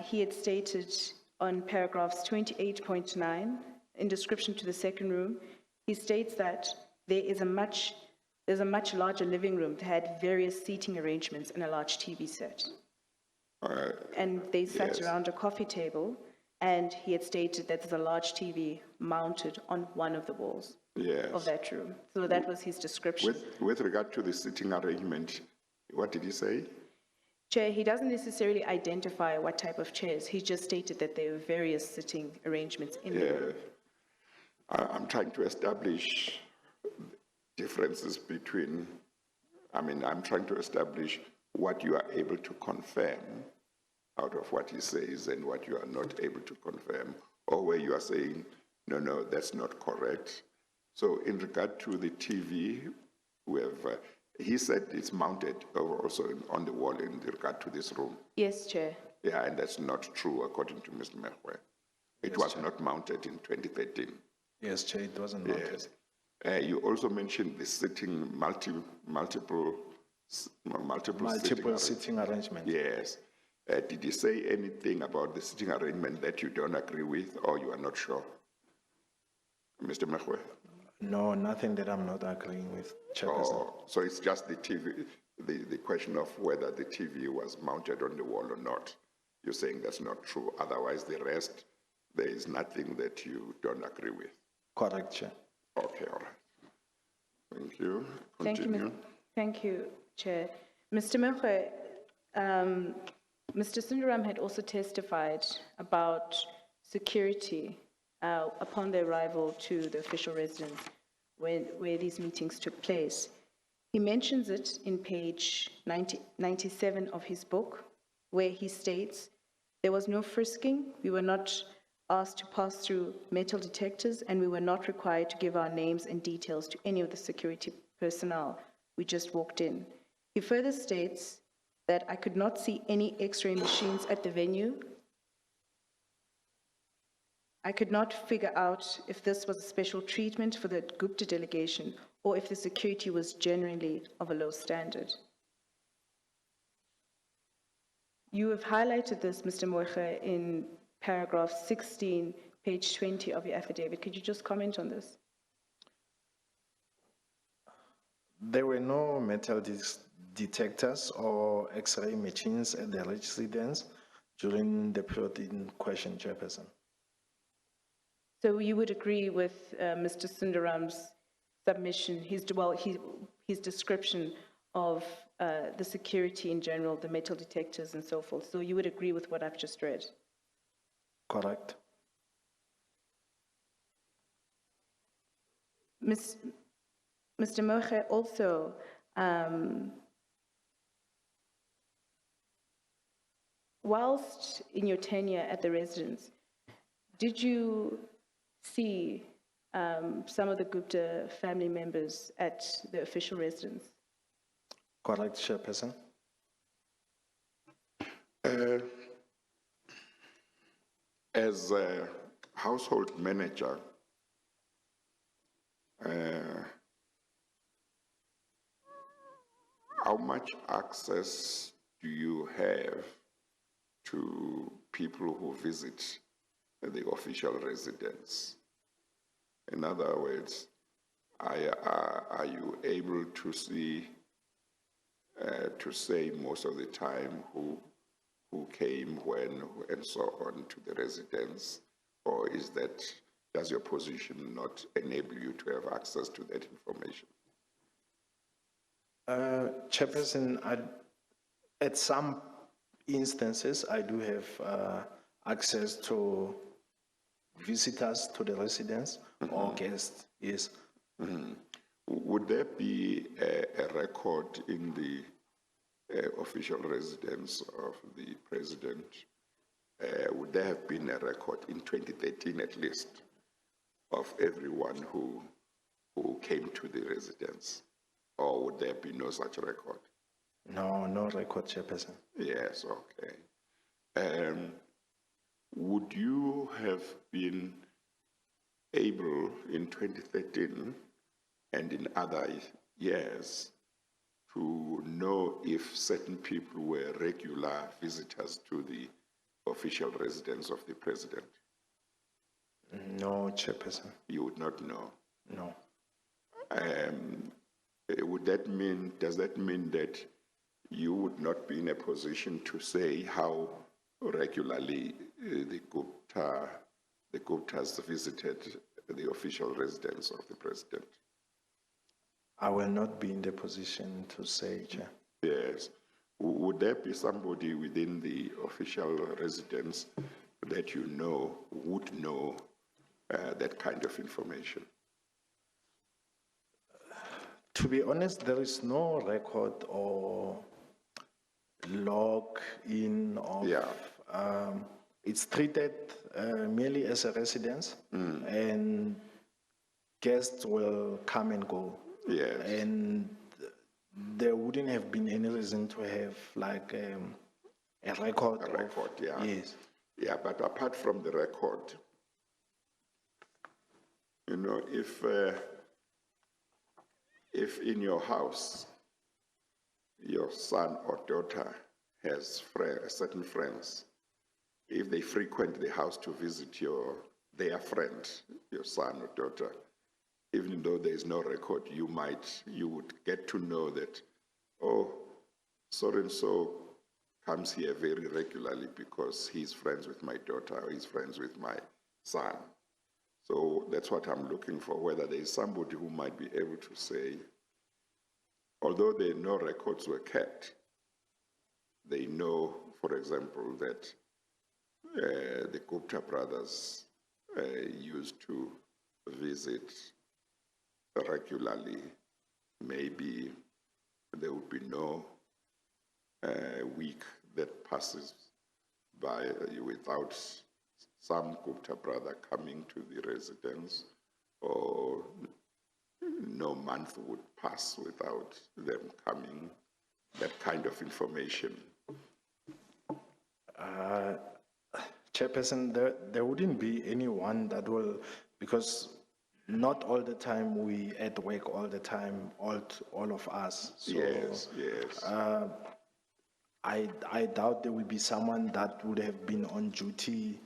he had stated on paragraphs 28.9, in description to the second room, he states that there's a much larger living room that had various seating arrangements and a large TV set. And they sat yes. around a coffee table, and he had stated that there's a large TV mounted on one of the walls Yes. of that room. So that was his description. With regard to the sitting arrangement, what did he say? Chair, he doesn't necessarily identify what type of chairs. He just stated that there were various sitting arrangements in the room. I'm trying to establish differences between, I'm trying to establish what you are able to confirm out of what he says and what you are not able to confirm, or where you are saying, no, that's not correct. So in regard to the TV, we have, he said it's mounted also on the wall in regard to this room. Yes, Chair. Yeah, and that's not true according to Mr. Mchugh. It was not mounted in 2013. Yes, Chair, it wasn't mounted. Yes. You also mentioned the sitting, multiple Seating arrangement. Yes. Did he say anything about the sitting arrangement that you don't agree with or you are not sure? Mr. Mchugh? No, nothing that I'm not agreeing with, Chairperson. Oh, so it's just the TV, the question of whether the TV was mounted on the wall or not. You're saying that's not true. Otherwise, the rest, there is nothing that you don't agree with. Correct, Chair. Okay, all right. Thank you. Thank you, Continue. thank you, Chair. Mr. Mchugh, Mr. Sundaram had also testified about security upon the arrival to the official residence where these meetings took place. He mentions it in page 97 of his book, where he states, there was no frisking, we were not asked to pass through metal detectors, and we were not required to give our names and details to any of the security personnel. We just walked in. He further states that I could not see any X-ray machines at the venue. I could not figure out if this was a special treatment for the Gupta delegation or if the security was generally of a low standard. You have highlighted this, Mr. Mchugh, in paragraph 16, page 20 of your affidavit. Could you just comment on this? There were no metal detectors or X-ray machines at the residence during the period in question, Chairperson. So you would agree with Mr. Sundaram's submission, his description of the security in general, the metal detectors and so forth. So you would agree with what I've just read? Correct. Mr. Mchugh, also, whilst in your tenure at the residence, did you see some of the Gupta family members at the official residence. Correct, Chairperson. As a household manager, how much access do you have to people who visit the official residence? In other words, are you able to see, to say most of the time who came, when, and so on to the residence? Or does your position not enable you to have access to that information? Chairperson, at some instances, I do have access to visitors to the residence or guests, yes. Would there be a record in the official residence of the president? Would there have been a record in 2013 at least of everyone who came to the residence? Or would there be no such record? No record, Chairperson. Yes, okay. Would you have been able in 2013 and in other years to know if certain people were regular visitors to the official residence of the president? No, Chairperson. You would not know. No. Does that mean that you would not be in a position to say how regularly the Guptas visited the official residence of the president? I will not be in the position to say, Chair. Yes. Would there be somebody within the official residence that you know would know that kind of information? To be honest, there is no record or log in of, it's treated merely as a residence, and guests will come and go. Yes. And there wouldn't have been any reason to have like a record. A record, yeah. Yes. Yeah, but apart from the record, you know, if in your house, your son or daughter has certain friends, if they frequent the house to visit their friend, your son or daughter, even though there is no record, you would get to know that, oh, so-and-so comes here very regularly because he's friends with my daughter or he's friends with my son. So that's what I'm looking for, whether there is somebody who might be able to say, although no records were kept, they know, for example, that the Gupta brothers used to visit regularly. Maybe there would be no week that passes by without some Gupta brother coming to the residence, or no month would pass without them coming, that kind of information. Chairperson, there wouldn't be anyone that will, because not all the time we at work all the time, all of us. So, yes. I doubt there will be someone that would have been on duty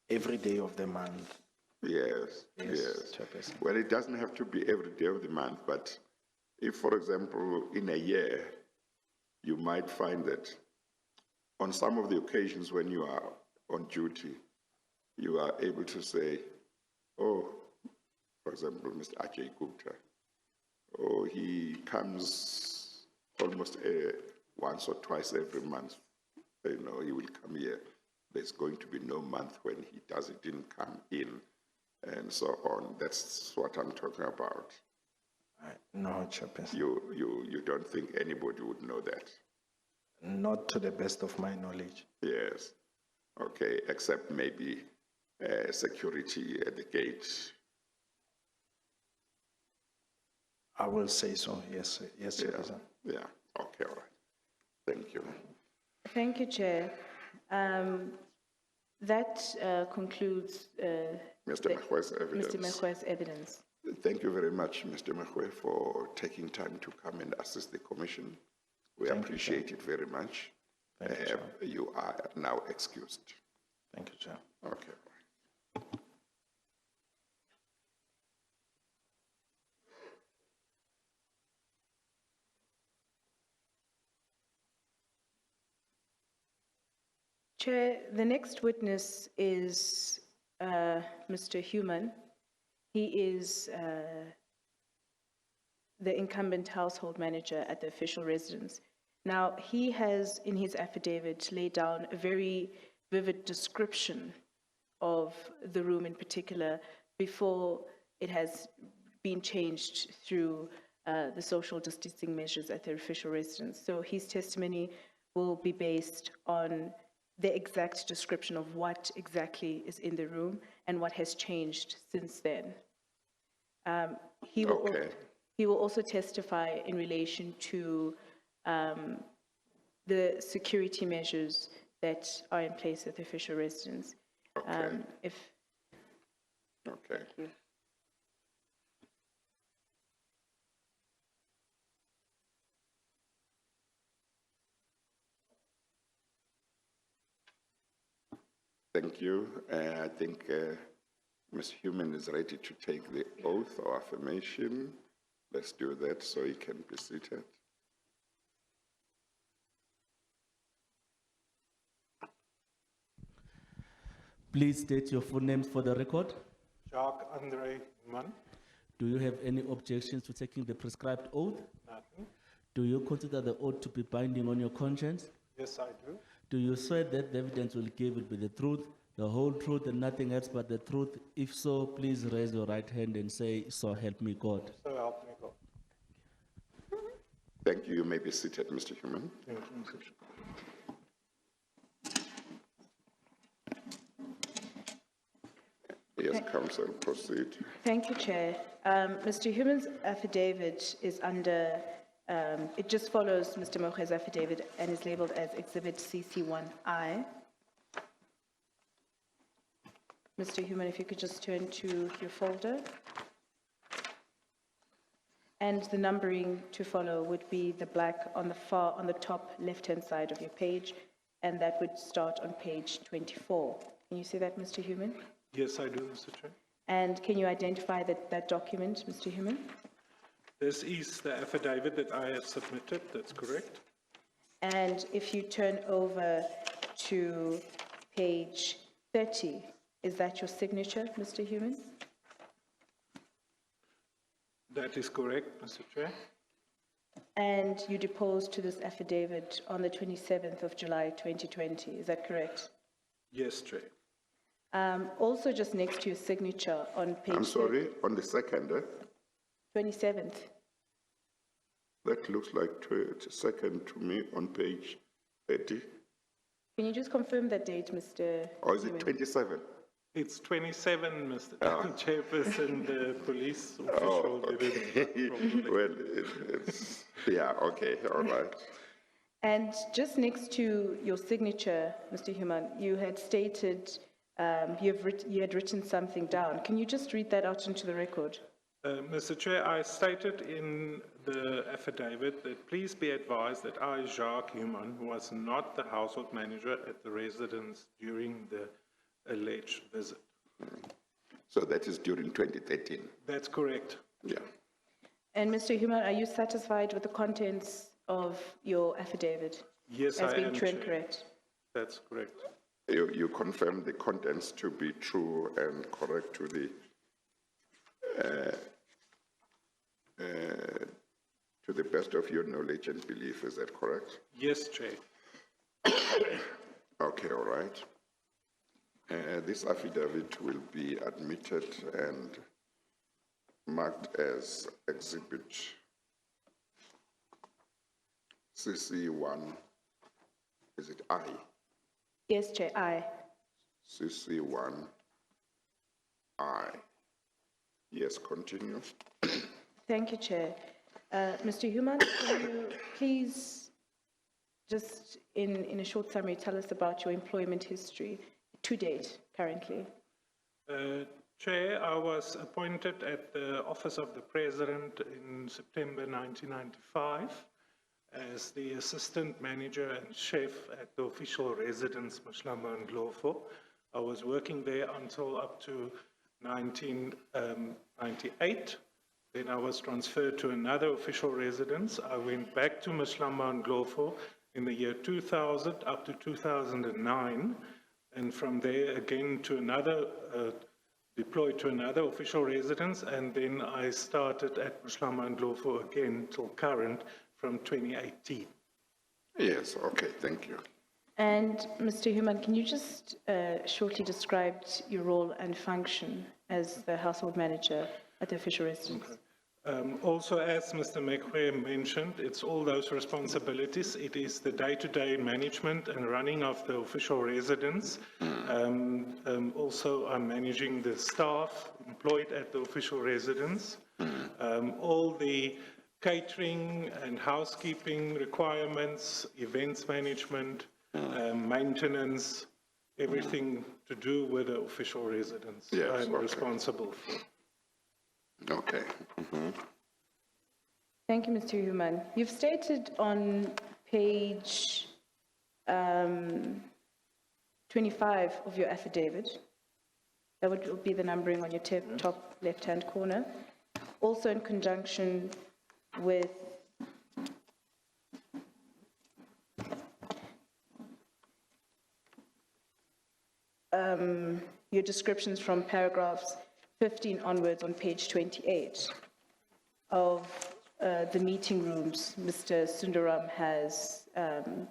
every day of the month. Yes. Chairperson. Well, it doesn't have to be every day of the month, but if, for example, in a year, you might find that on some of the occasions when you are on duty, you are able to say, oh, for example, Mr. Ajay Gupta, oh, he comes almost once or twice every month. You know, he will come here. There's going to be no month when he didn't come in, and so on. That's what I'm talking about. No, Chairperson. You don't think anybody would know that? Not to the best of my knowledge. Yes. Okay, except maybe security at the gate. I will say so, yes, yes, Chairperson. Yeah, okay, all right. Thank you. Thank you, Chair. That concludes Mr. Mchug's evidence. Mr. Mchug's evidence. Thank you very much, Mr. Mchugh, for taking time to come and assist the commission. We appreciate it very much. Thank you, Chair. You are now excused. Thank you, Chair. Okay. Chair, the next witness is Mr. Human. He is the incumbent household manager at the official residence. Now, he has, in his affidavit, laid down a very vivid description of the room in particular before it has been changed through the social distancing measures at the official residence. So his testimony will be based on the exact description of what exactly is in the room and what has changed since then. He will also testify in relation to the security measures that are in place at the official residence. Okay. Okay. Thank you. I think Ms. Human is ready to take the oath or affirmation. Let's do that so he can be seated. Please state your full names for the record. Jacques Andre Mann, Do you have any objections to taking the prescribed oath? nothing. Do you consider the oath to be binding on your conscience? Yes, I do. Do you swear that the evidence will give will be the truth, the whole truth, and nothing else but the truth? If so, please raise your right hand and say, "So help me God." So help me God. Thank you. You may be seated, Mr. Human. Thank you, Mr. Chair. Yes, Council, proceed. Thank you, Chair. Mr. Human's affidavit is under, it just follows Mr. Mchug's affidavit and is labeled as Exhibit CC1I. Mr. Human, if you could just turn to your folder. And the numbering to follow would be the black on the top left-hand side of your page, and that would start on page 24. Can you see that, Mr. Human? Yes, I do, Mr. Chair. And can you identify that document, Mr. Human? This is the affidavit that I have submitted, that's correct. And if you turn over to page 30, is that your signature, Mr. Human? That is correct, Mr. Chair. And you deposed to this affidavit on the 27th of July, 2020, is that correct? Yes, Chair. Also just next to your signature on page... I'm sorry, on the second, 27th. that looks like second to me on page 30. Can you just confirm that date, Mr. Or is it Human? 27? It's 27, Mr. Chairperson, the police official didn't probably. Well, it's, yeah, okay, all right. And just next to your signature, Mr. Human, you had stated you had written something down. Can you just read that out into the record? Mr. Chair, I stated in the affidavit that please be advised that I, Jacques Human, was not the household manager at the residence during the alleged visit. So that is during 2013. That's correct. Yeah. And Mr. Human, are you satisfied with the contents of your affidavit? Yes, As I being am, true and Chair. correct? That's correct. You confirm the contents to be true and correct to the best of your knowledge and belief, is that correct? Yes, Chair. Okay, all right. This affidavit will be admitted and marked as Exhibit CC1. Is it I? Yes, Chair, aye. CC1I. Yes, continue. Thank you, Chair. Mr. Human, can you please just in a short summary tell us about your employment history to date, currently? Chair, I was appointed at the Office of the President in September 1995 as the Assistant Manager and Chef at the official residence, Mchugh. I was working there until up to 1998. Then I was transferred to another official residence. I went back to Mchugh in the year 2000 up to 2009, and from there again to another, deployed to another official residence, and then I started at Mchugh again till current from 2018. Yes, okay, thank you. And Mr. Human, can you just shortly describe your role and function as the household manager at the official residence? Okay. Also, as Mr. Mchugh mentioned, it's all those responsibilities. It is the day-to-day management and running of the official residence. Also, I'm managing the staff employed at the official residence. All the catering and housekeeping requirements, events management, maintenance, everything to do with the official residence. Yes, I'm okay. responsible for. Okay. Thank you, Mr. Human. You've stated on page 25 of your affidavit, that would be the numbering on your top left-hand corner, also in conjunction with your descriptions from paragraphs 15 onwards on page 28 of the meeting rooms Mr. Sundaram has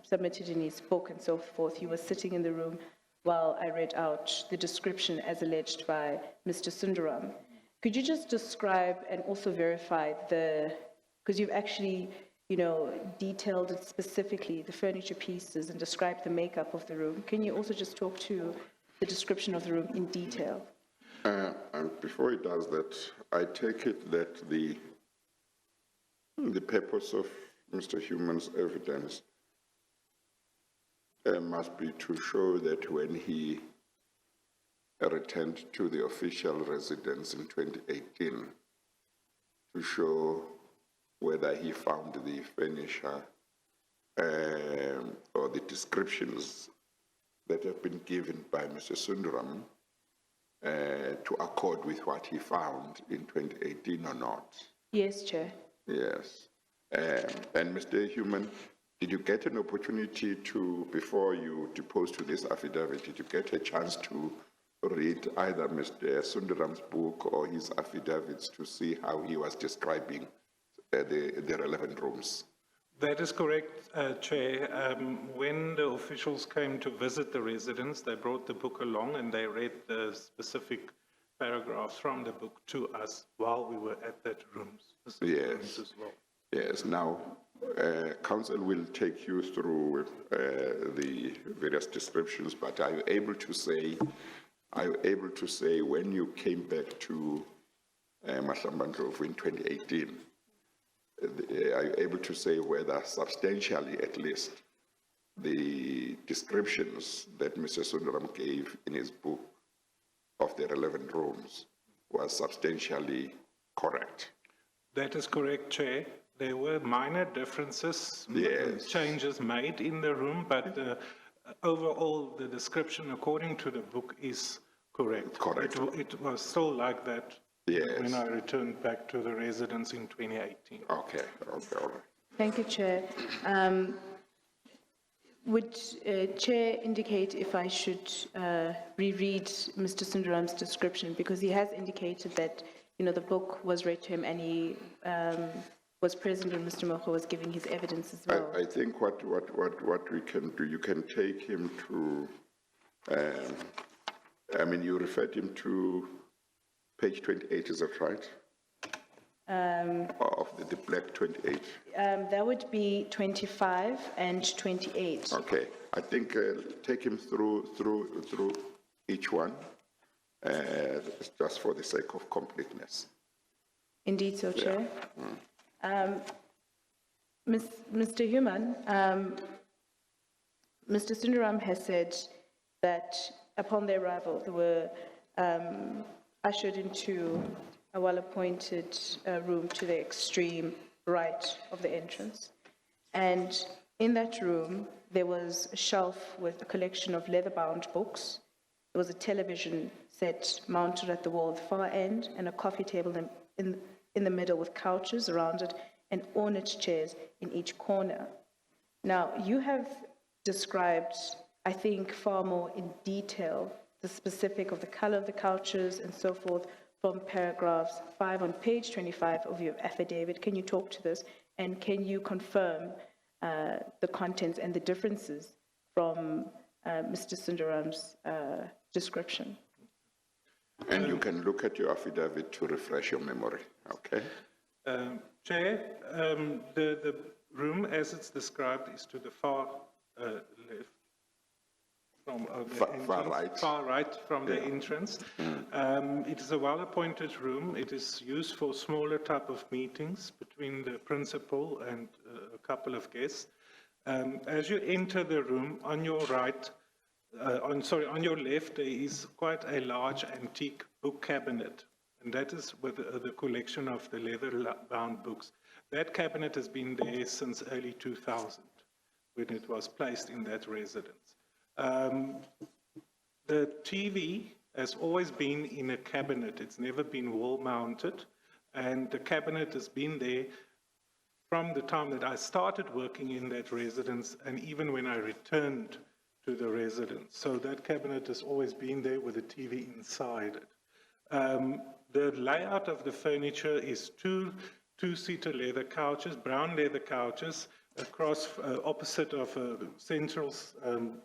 submitted in his book and so forth. He was sitting in the room while I read out the description as alleged by Mr. Sundaram. Could you just describe and also verify because you've actually, detailed it specifically, the furniture pieces, and described the makeup of the room. Can you also just talk to the description of the room in detail? And before he does that, I take it that the purpose of Mr. Human's evidence must be to show that when he returned to the official residence in 2018, to show whether he found the furniture or the descriptions that have been given by Mr. Sundaram to accord with what he found in 2018 or not. Yes, Chair. Yes. And Mr. Human, did you get an opportunity to, before you deposed to this affidavit, did you get a chance to read either Mr. Sundaram's book or his affidavits to see how he was describing the relevant rooms? That is correct, Chair. When the officials came to visit the residence, they brought the book along and they read the specific paragraphs from the book to us while we were at that rooms. Yes. As well. Yes. Now, Council will take you through the various descriptions, but are you able to say when you came back to Mchugh in 2018, are you able to say whether substantially, at least, the descriptions that Mr. Sundaram gave in his book of the relevant rooms was substantially correct? That is correct, Chair. There were minor differences, Yes. changes made in the room, but overall, the description according to the book is correct. Correct. It was still like that. Yes. When I returned back to the residence in 2018. Okay, all right. Thank you, Chair. Would Chair indicate if I should reread Mr. Sundaram's description, because he has indicated that, the book was read to him and he was present when Mr. Mchugh was giving his evidence as well. I think what we can do, you can take him to, you referred him to page 28, is that right? Of the black 28. That would be 25 and 28. Okay, I think take him through each one, just for the sake of completeness. Indeed so, Chair. Mr. Human, Mr. Sundaram has said that upon their arrival, they were ushered into a well-appointed room to the extreme right of the entrance. And in that room, there was a shelf with a collection of leather-bound books. There was a television set mounted at the wall at the far end, and a coffee table in the middle with couches around it and ornate chairs in each corner. Now, you have described, I think, far more in detail the specific of the color of the couches and so forth from paragraphs 5 on page 25 of your affidavit. Can you talk to this? And can you confirm the contents and the differences from Mr. Sundaram's description? And you can look at your affidavit to refresh your memory, okay? Chair, the room as it's described is to the far left from the Far entrance, right. Far right from the entrance. It is a well-appointed room. It is used for smaller type of meetings between the principal and a couple of guests. As you enter the room, on your right, on your left, there is quite a large antique book cabinet, and that is with the collection of the leather-bound books. That cabinet has been there since early 2000, when it was placed in that residence. The TV has always been in a cabinet. It's never been wall-mounted, and the cabinet has been there from the time that I started working in that residence and even when I returned to the residence. So that cabinet has always been there with a TV inside it. The layout of the furniture is two-seater leather couches, brown leather couches, across opposite of a central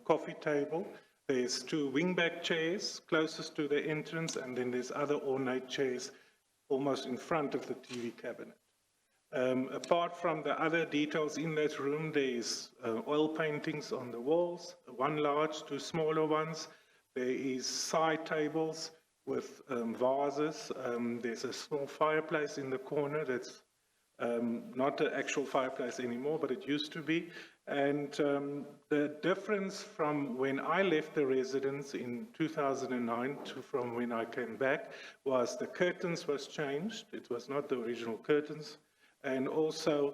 coffee table. There's 2 wingback chairs closest to the entrance, and then there's other ornate chairs almost in front of the TV cabinet. Apart from the other details in that room, there's oil paintings on the walls, 1 large, 2 smaller ones. There is side tables with vases. There's a small fireplace in the corner that's not an actual fireplace anymore, but it used to be. And the difference from when I left the residence in 2009 to from when I came back was the curtains was changed. It was not the original curtains. And also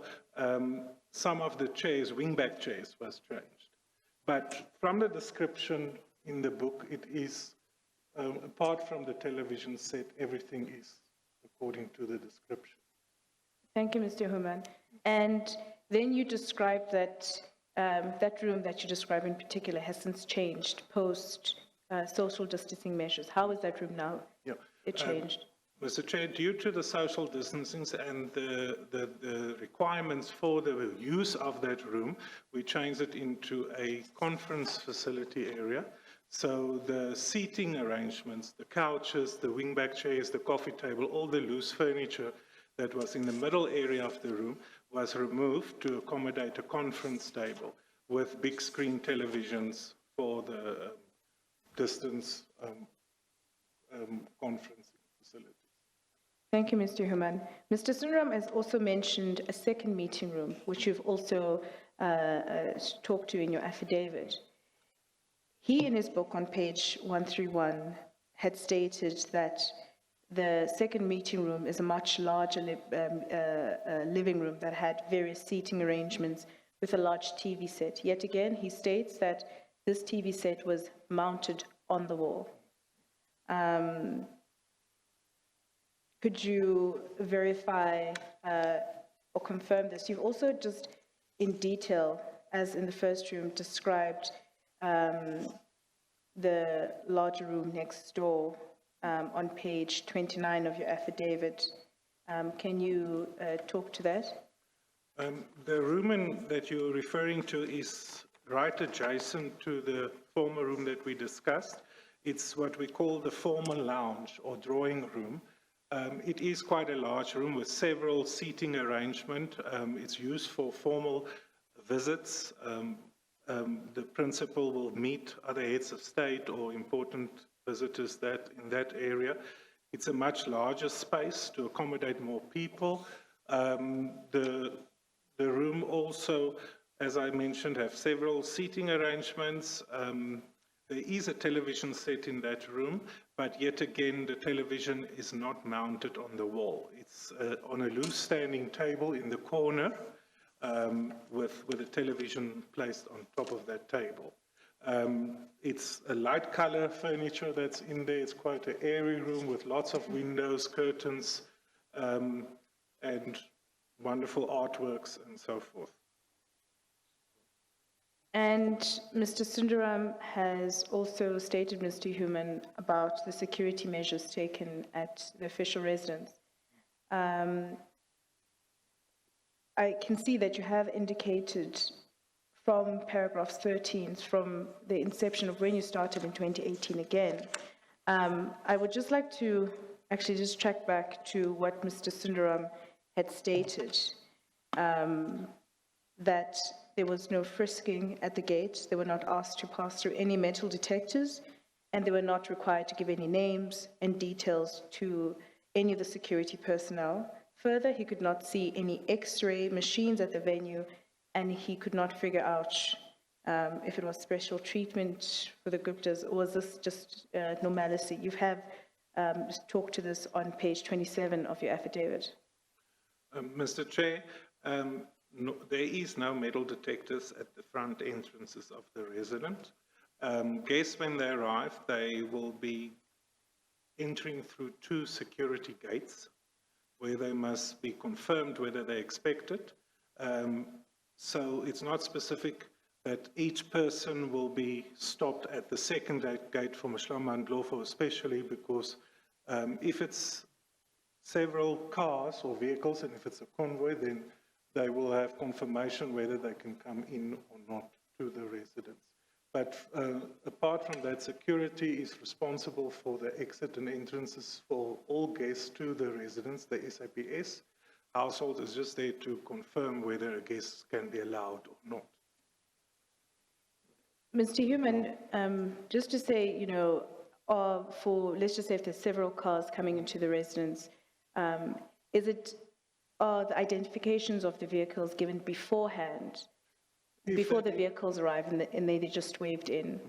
some of the chairs, wingback chairs, was changed. But from the description in the book, it is, apart from the television set, everything is according to the description. Thank you, Mr. Human. And then you described that that room that you describe in particular has since changed post social distancing measures. How is that room now? Yeah. It changed. Mr. Chair, due to the social distancing and the requirements for the use of that room, we changed it into a conference facility area. So the seating arrangements, the couches, the wingback chairs, the coffee table, all the loose furniture that was in the middle area of the room was removed to accommodate a conference table with big screen televisions for the distance conferencing facility. Thank you, Mr. Human. Mr. Sundaram has also mentioned a second meeting room, which you've also talked to in your affidavit. He, in his book on page 131, had stated that the second meeting room is a much larger living room that had various seating arrangements with a large TV set. Yet again, he states that this TV set was mounted on the wall. Could you verify or confirm this? You've also just in detail, as in the first room, described the larger room next door on page 29 of your affidavit. Can you talk to that? The room that you're referring to is right adjacent to the former room that we discussed. It's what we call the former lounge or drawing room. It is quite a large room with several seating arrangement. It's used for formal visits. The principal will meet other heads of state or important visitors in that area. It's a much larger space to accommodate more people. The room also, as I mentioned, have several seating arrangements. There is a television set in that room, but yet again, the television is not mounted on the wall. It's on a loose standing table in the corner with a television placed on top of that table. It's a light color furniture that's in there. It's quite an airy room with lots of windows, curtains, and wonderful artworks and so forth. And Mr. Sundaram has also stated, Mr. Human, about the security measures taken at the official residence. I can see that you have indicated from paragraph 13, from the inception of when you started in 2018 again. I would just like to actually just track back to what Mr. Sundaram had stated, that there was no frisking at the gate. They were not asked to pass through any metal detectors, and they were not required to give any names and details to any of the security personnel. Further, he could not see any X-ray machines at the venue, and he could not figure out if it was special treatment for the Guptas, or was this just normalcy? You have talked to this on page 27 of your affidavit. Mr. Chair, no, there is no metal detectors at the front entrances of the residence. Guests, when they arrive, they will be entering through 2 security gates where they must be confirmed whether they expect it. So it's not specific that each person will be stopped at the second gate for Mchugh and Ndlovu, especially because if it's several cars or vehicles, and if it's a convoy, then they will have confirmation whether they can come in or not to the residence. But apart from that, security is responsible for the exit and entrances for all guests to the residence. The SAPS household is just there to confirm whether a guest can be allowed or not. Mr. Human, just to say, you know, let's just say if there's several cars coming into the residence, are the identifications of the vehicles given beforehand, before the vehicles arrive, and they're just waved in?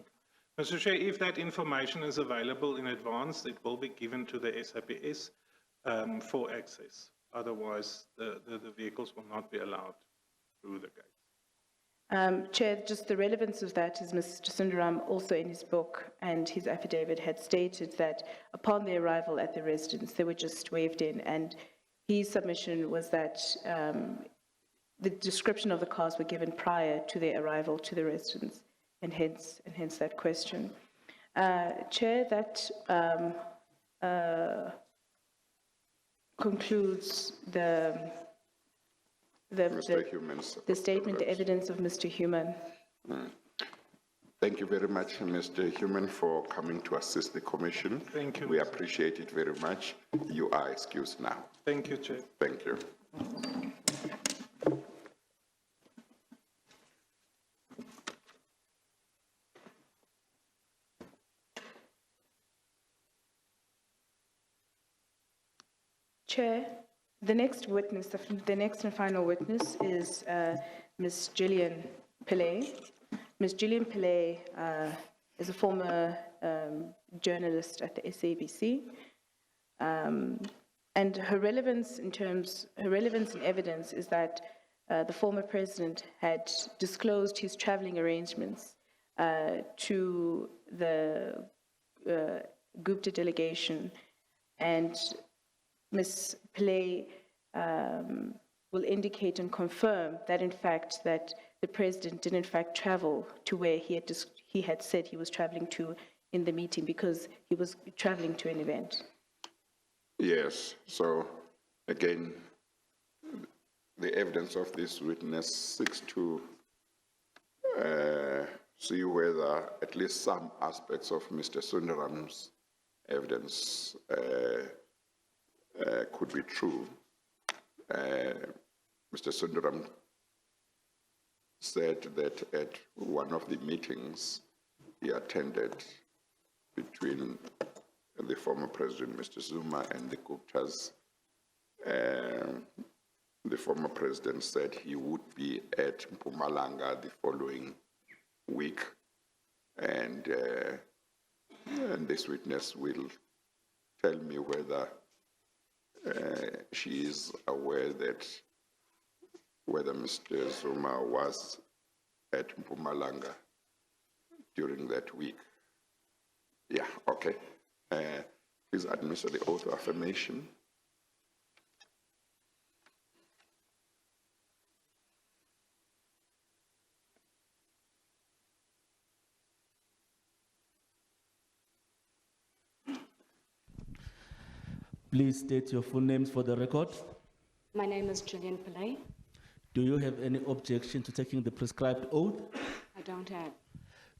Mr. Chair, if that information is available in advance, it will be given to the SAPS for access. Otherwise, the vehicles will not be allowed through the gates. Chair, just the relevance of that is Mr. Sundaram also in his book and his affidavit had stated that upon their arrival at the residence, they were just waved in, and his submission was that the description of the cars were given prior to their arrival to the residence, and hence that question. Chair, that concludes the statement, the evidence of Mr. Human. Thank you very much, Mr. Human, for coming to assist the commission. Thank you. We appreciate it very much. You are excused now. Thank you, Chair. Thank you. Chair, the next witness, the next and final witness is Ms. Gillian Pillay. Ms. Gillian Pillay is a former journalist at the SABC, and her relevance in evidence is that the former president had disclosed his traveling arrangements to the Gupta delegation, and Ms. Pillay will indicate and confirm that in fact that the president did in fact travel to where he had said he was traveling to in the meeting, because he was traveling to an event. Yes, so again, the evidence of this witness seeks to see whether at least some aspects of Mr. Sundaram's evidence could be true. Mr. Sundaram said that at one of the meetings he attended between the former president, Mr. Zuma, and the Guptas. The former president said he would be at Mpumalanga the following week, and this witness will tell me whether she is aware that whether Mr. Zuma was at Mpumalanga during that week. Yeah, okay. Please administer the oath of affirmation. Please state your full names for the record. My name is Pillay. Do you have any objection to taking the prescribed oath? I don't have.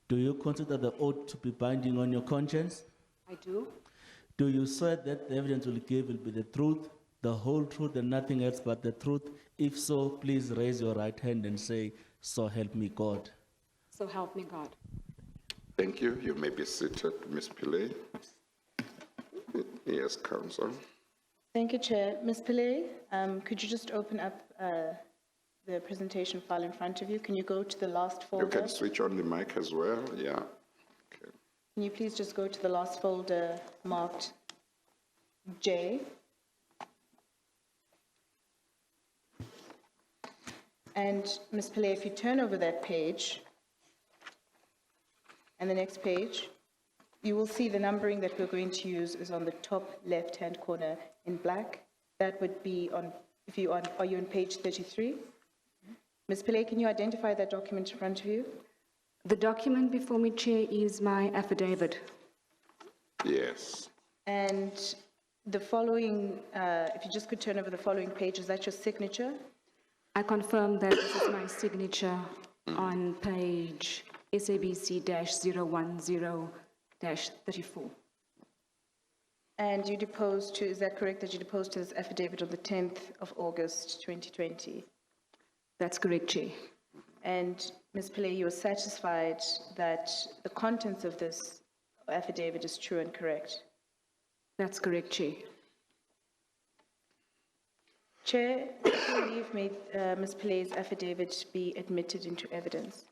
Do you consider the oath to be binding on your conscience? I do. Do you swear that the evidence will give will be the truth, the whole truth, and nothing else but the truth? If so, please raise your right hand and say, "So help me God." So help me God. Thank you. You may be seated, Ms. Pillay. Yes, Counsel. Thank you, Chair. Ms. Pillay, could you just open up the presentation file in front of you? Can you go to the last folder? You can switch on the mic as well, yeah. Okay. Can you please just go to the last folder marked J? And Ms. Pillay, if you turn over that page, and the next page, you will see the numbering that we're going to use is on the top left-hand corner in black. That would be on, are you on page 33? Ms. Pillay, can you identify that document in front of you? The document before me, Chair, is my affidavit. Yes. And the following, if you just could turn over the following page, is that your signature? I confirm that this is my signature on page SABC-010-34. And you deposed to, is that correct, that you deposed to this affidavit on the 10th of August, 2020? That's correct, Chair. And Ms. Pillay, you are satisfied that the contents of this affidavit is true and correct? That's correct, Chair. Chair, I believe Ms. Pillay's affidavit be admitted into evidence.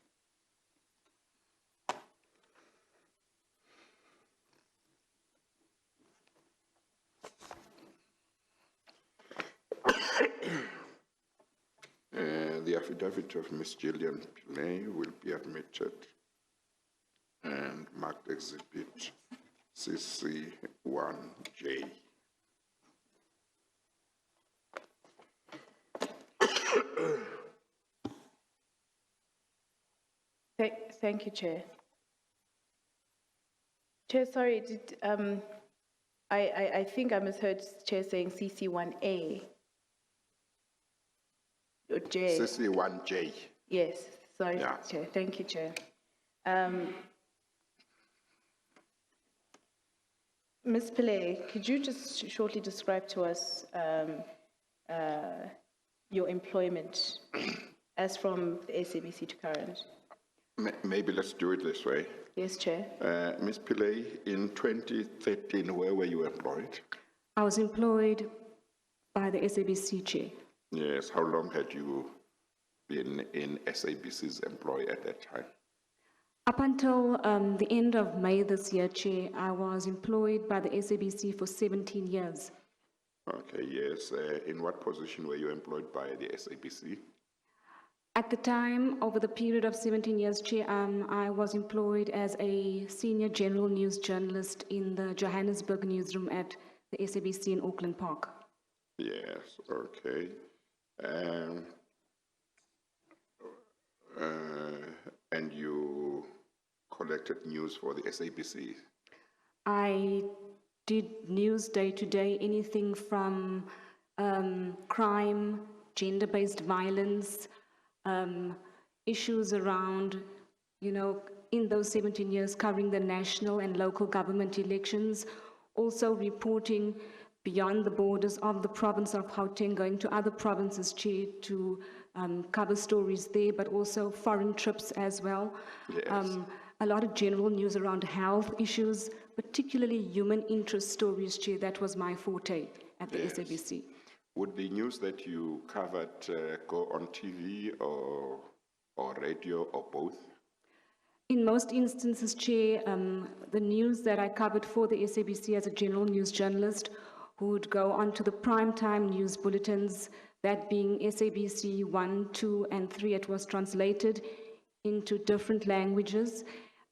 The affidavit of Ms. Gillian Pillay will be admitted and marked exhibit CC1J. Thank you, Chair. Chair, sorry, I think I misheard Chair saying CC1A. Or J. CC1J. Yes, sorry, Yeah. Chair. Thank you, Chair. Ms. Pillay, could you just shortly describe to us your employment as from the SABC to current? Maybe let's do it this way. Yes, Chair. Ms. Pillay, in 2013, where were you employed? I was employed by the SABC, Chair. Yes, how long had you been in SABC's employ at that time? Up until the end of May this year, Chair, I was employed by the SABC for 17 years. Okay, yes. In what position were you employed by the SABC? At the time, over the period of 17 years, Chair, I was employed as a senior general news journalist in the Johannesburg newsroom at the SABC in Auckland Park. Yes, okay. And you collected news for the SABC? I did news day to day, anything from crime, gender-based violence, issues around, in those 17 years covering the national and local government elections, also reporting beyond the borders of the province of Gauteng, going to other provinces, Chair, to cover stories there, but also foreign trips as well. Yes. a lot of general news around health issues, particularly human interest stories, Chair. That was my forte at the SABC. Would the news that you covered go on TV or radio or both? In most instances, Chair, the news that I covered for the SABC as a general news journalist would go on to the primetime news bulletins, that being SABC 1, 2, and 3. It was translated into different languages.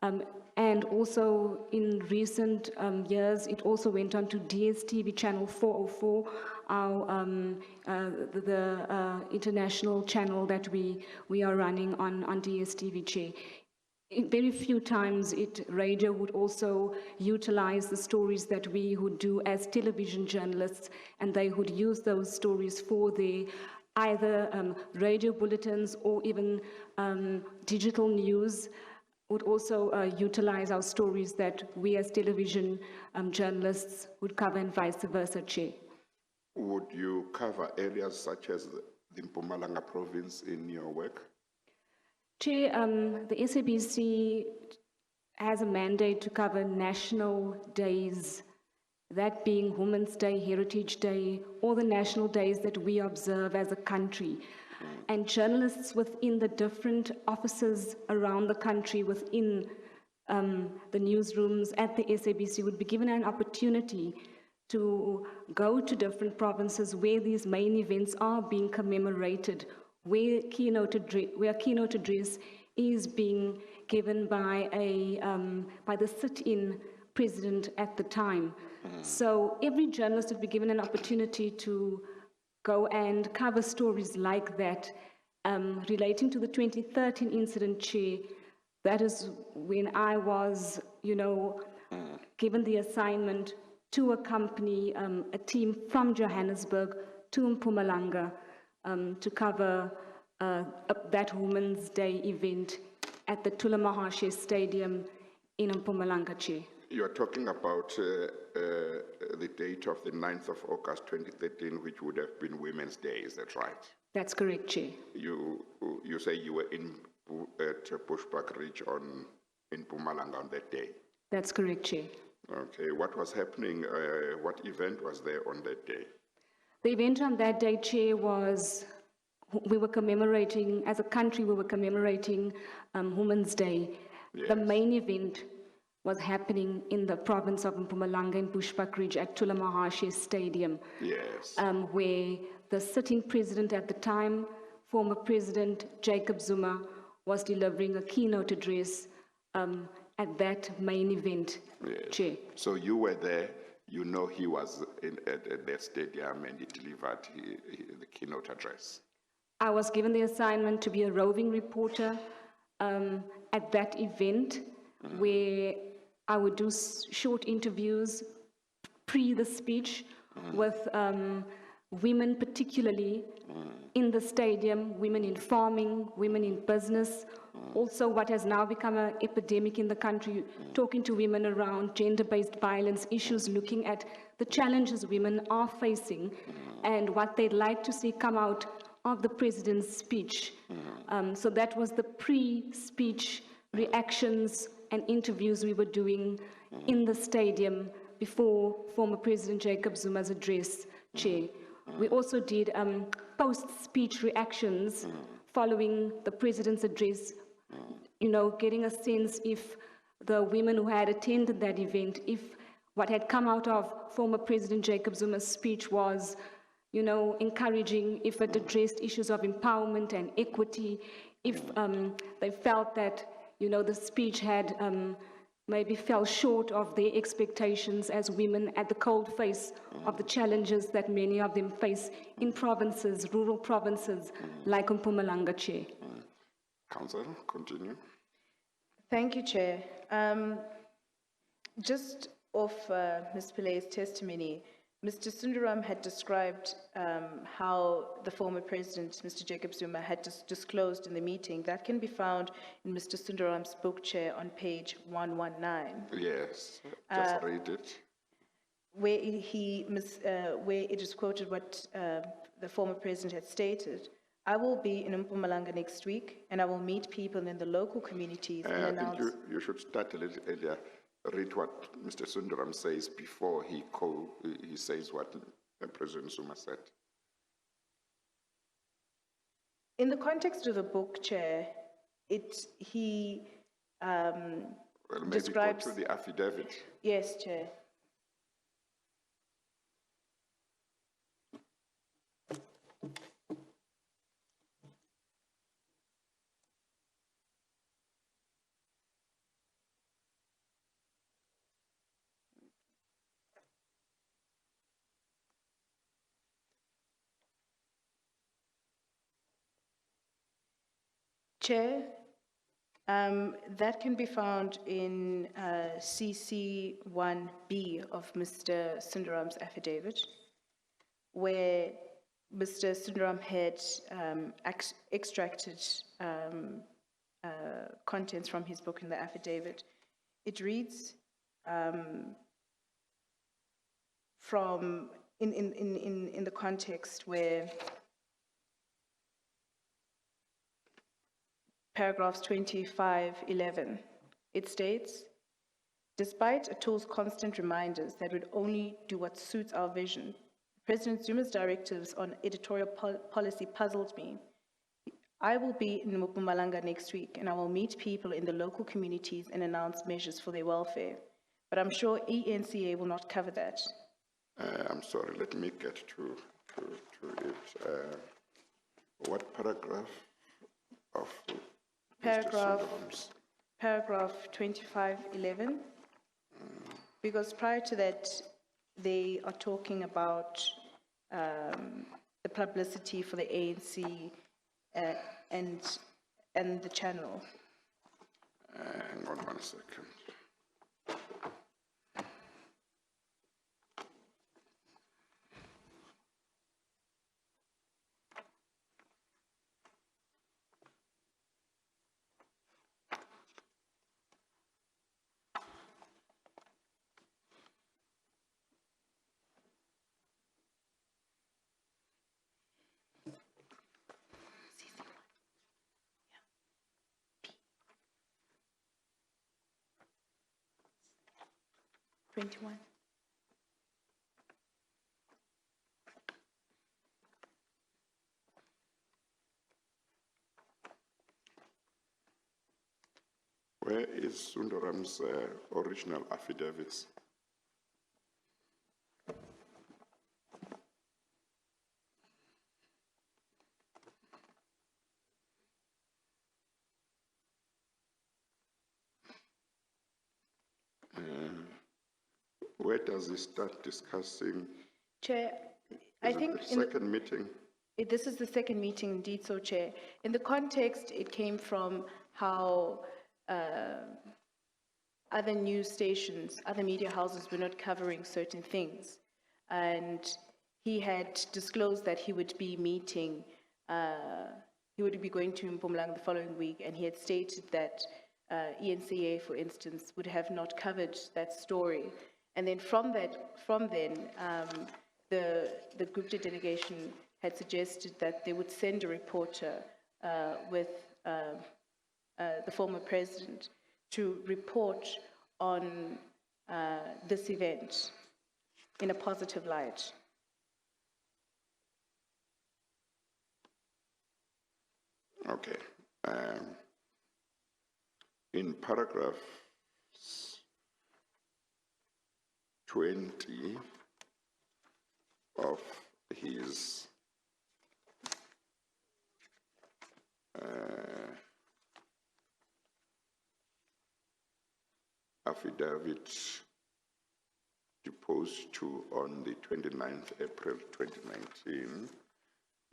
And also in recent years, it also went on to DSTV channel 404, the international channel that we are running on DSTV, Chair. Very few times radio would also utilize the stories that we would do as television journalists, and they would use those stories for their either radio bulletins or even digital news. Would also utilize our stories that we as television journalists would cover, and vice versa, Chair. Would you cover areas such as the Mpumalanga province in your work? Chair, the SABC has a mandate to cover national days, that being Women's Day, Heritage Day, all the national days that we observe as a country. And journalists within the different offices around the country, within the newsrooms at the SABC, would be given an opportunity to go to different provinces where these main events are being commemorated, where keynote address is being given by the sit-in president at the time. So every journalist would be given an opportunity to go and cover stories like that relating to the 2013 incident, Chair. That is when I was, given the assignment to accompany a team from Johannesburg to Mpumalanga to cover that Women's Day event at the Thulamahashe Stadium in Mpumalanga, Chair. You are talking about the date of the 9th of August 2013, which would have been Women's Day, is that right? That's correct, Chair. You say you were at Bushbuck Ridge in Mpumalanga on that day? That's correct, Chair. Okay, what was happening, what event was there on that day? The event on that day, Chair, was we were commemorating, as a country, we were commemorating Women's Day. Yes. The main event was happening in the province of Mpumalanga in Bushbuck Ridge at Thulamahashe Stadium. Yes. Where the sitting president at the time, former President Jacob Zuma, was delivering a keynote address at that main event, yes. Chair. So you were there, he was at that stadium and he delivered the keynote address. I was given the assignment to be a roving reporter at that event, where I would do short interviews pre the speech with women, particularly in the stadium, women in farming, women in business, also what has now become an epidemic in the country, talking to women around gender-based violence issues, looking at the challenges women are facing and what they'd like to see come out of the president's speech. So that was the pre-speech reactions and interviews we were doing in the stadium before former President Jacob Zuma's address, Chair. We also did post-speech reactions following the president's address, getting a sense if the women who had attended that event, if what had come out of former President Jacob Zuma's speech was, encouraging, if it addressed issues of empowerment and equity, if they felt that, the speech had maybe fell short of their expectations as women at the cold face of the challenges that many of them face in provinces, rural provinces, like Mpumalanga, Chair. Councillor, continue. Thank you, Chair. Just off Ms. Pillay's testimony, Mr. Sundaram had described how the former president, Mr. Jacob Zuma, had disclosed in the meeting. That can be found in Mr. Sundaram's book, Chair, on page 119. Yes, just read it. Where it is quoted what the former president had stated, I will be in Mpumalanga next week, and I will meet people in the local communities and I think announce. you should start a little earlier. Read what Mr. Sundaram says before he says what President Zuma said. In the context of the book, Chair, he Well, maybe describes. go to the affidavit. Yes, Chair. Chair, that can be found in CC 1B of Mr. Sundaram's affidavit, where Mr. Sundaram had extracted contents from his book in the affidavit. It reads from in the context where paragraphs 25:11, it states, despite Atul's constant reminders that would only do what suits our vision, President Zuma's directives on editorial policy puzzled me. I will be in Mpumalanga next week, and I will meet people in the local communities and announce measures for their welfare. But I'm sure ENCA will not cover that. I'm sorry, let me get to it. What paragraph of Mr. Sundaram's? Paragraph 25:11, because prior to that, they are talking about the publicity for the ANC and the channel. Hang on 1 second. Yeah. 21. Where is Sundaram's original affidavits? Where does he start discussing? Chair, I Is it think the second meeting? this is the second meeting indeed, so Chair. In the context, it came from how other news stations, other media houses were not covering certain things. And he had disclosed that he would be meeting, he would be going to Mpumalanga the following week, and he had stated that ENCA, for instance, would have not covered that story. And then from then, the Gupta delegation had suggested that they would send a reporter with the former president to report on this event in a positive light. Okay. In paragraph 20 of his affidavit deposed to on the 29th April 2019,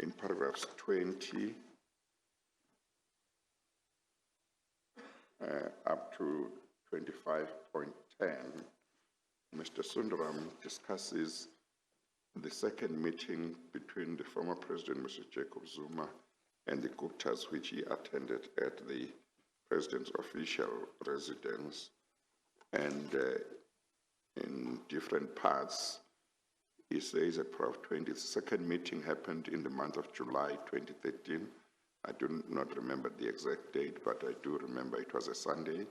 in paragraphs 20 up to 25.10, Mr. Sundaram discusses the second meeting between the former president, Mr. Jacob Zuma, and the Guptas, which he attended at the president's official residence. And in different parts, he says at paragraph 20, the second meeting happened in the month of July 2013. I do not remember the exact date, but I do remember it was a Sunday.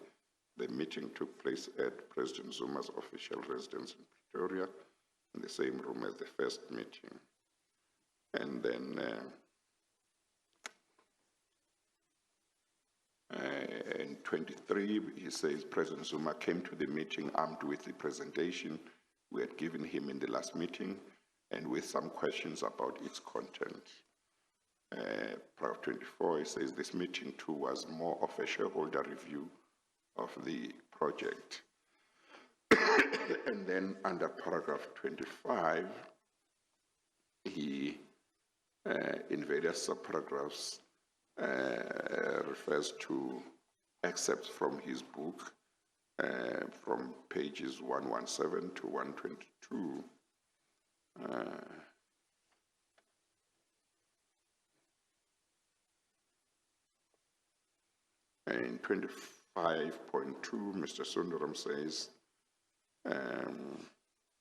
The meeting took place at President Zuma's official residence in Pretoria, in the same room as the first meeting. And then in 23, he says President Zuma came to the meeting armed with the presentation we had given him in the last meeting and with some questions about its content. Paragraph 24, he says this meeting too was more of a shareholder review of the project. And then under paragraph 25, he, in various subparagraphs, refers to excerpts from his book from pages 117 to 122. In 25.2, Mr. Sundaram says,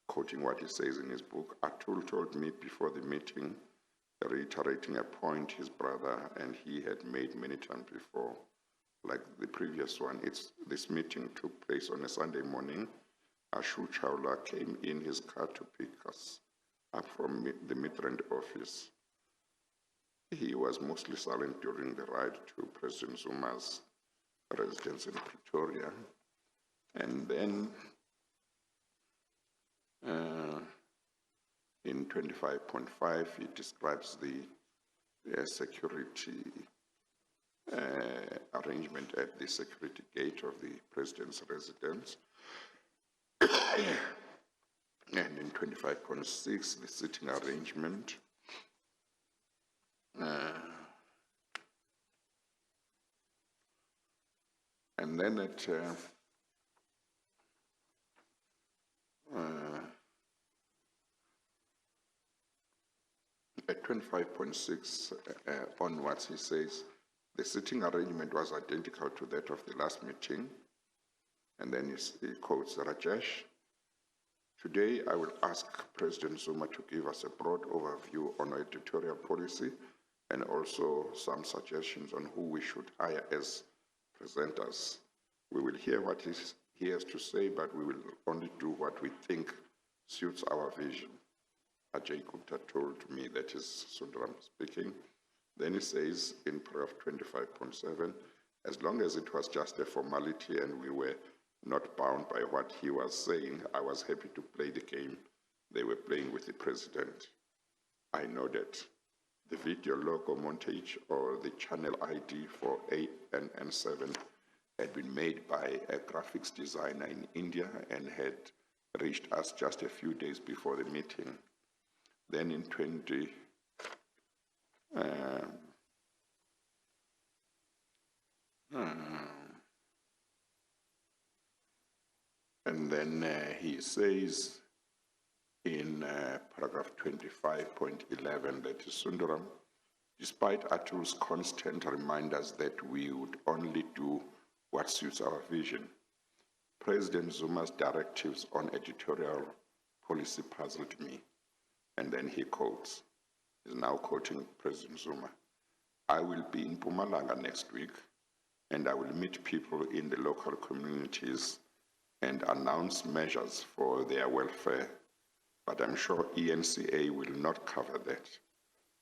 quoting what he says in his book, Atul told me before the meeting, reiterating a point his brother and he had made many times before, like the previous one. This meeting took place on a Sunday morning. Ashu Chawla came in his car to pick us up from the Midrand office. He was mostly silent during the ride to President Zuma's residence in Pretoria. And then in 25.5, he describes the security arrangement at the security gate of the president's residence. And in 25.6, the sitting arrangement. And then at 25.6 onwards, he says, the sitting arrangement was identical to that of the last meeting. And then he quotes Rajesh. Today, I will ask President Zuma to give us a broad overview on our editorial policy and also some suggestions on who we should hire as presenters. We will hear what he has to say, but we will only do what we think suits our vision. Ajay Gupta told me, that is Sundaram speaking. Then he says in paragraph 25.7, as long as it was just a formality and we were not bound by what he was saying, I was happy to play the game they were playing with the president. I nodded. The video logo montage or the channel ID for ANN7 had been made by a graphics designer in India and had reached us just a few days before the meeting. Then in 20, and then he says in paragraph 25.11, that is Sundaram, despite Atul's constant reminders that we would only do what suits our vision, President Zuma's directives on editorial policy puzzled me. And then he quotes, he's now quoting President Zuma, I will be in Mpumalanga next week, and I will meet people in the local communities and announce measures for their welfare. But I'm sure ENCA will not cover that.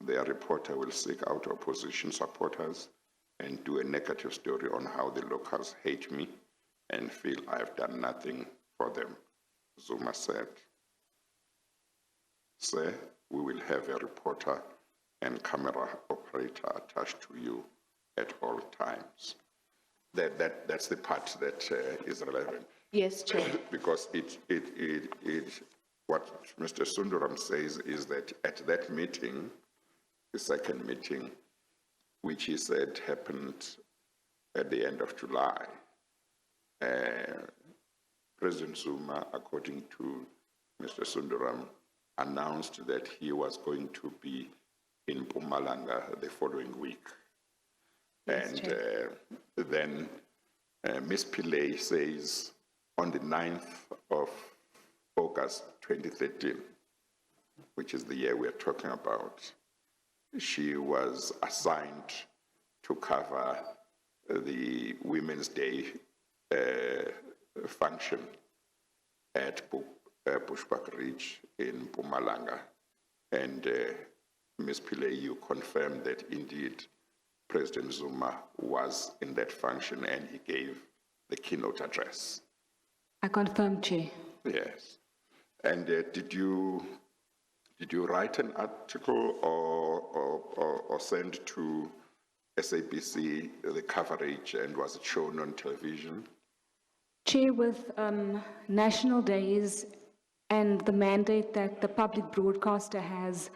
Their reporter will seek out opposition supporters and do a negative story on how the locals hate me and feel I've done nothing for them, Zuma said. Sir, we will have a reporter and camera operator attached to you at all times. That's the part that is relevant. Yes, Chair. Because what Mr. Sundaram says is that at that meeting, the second meeting, which he said happened at the end of July, President Zuma, according to Mr. Sundaram, announced that he was going to be in Mpumalanga the following week. Yes, and then Ms. Pillay says on the 9th of August 2013, which is the year we're talking about, she was assigned to cover the Women's Day function at Bushbuck Ridge in Mpumalanga. And Ms. Pillay, you confirmed that indeed President Zuma was in that function and he gave the keynote address. I confirm, Chair. Yes. And did you write an article or send to SABC the coverage, and was it shown on television? Chair, with national days and the mandate that the public broadcaster has,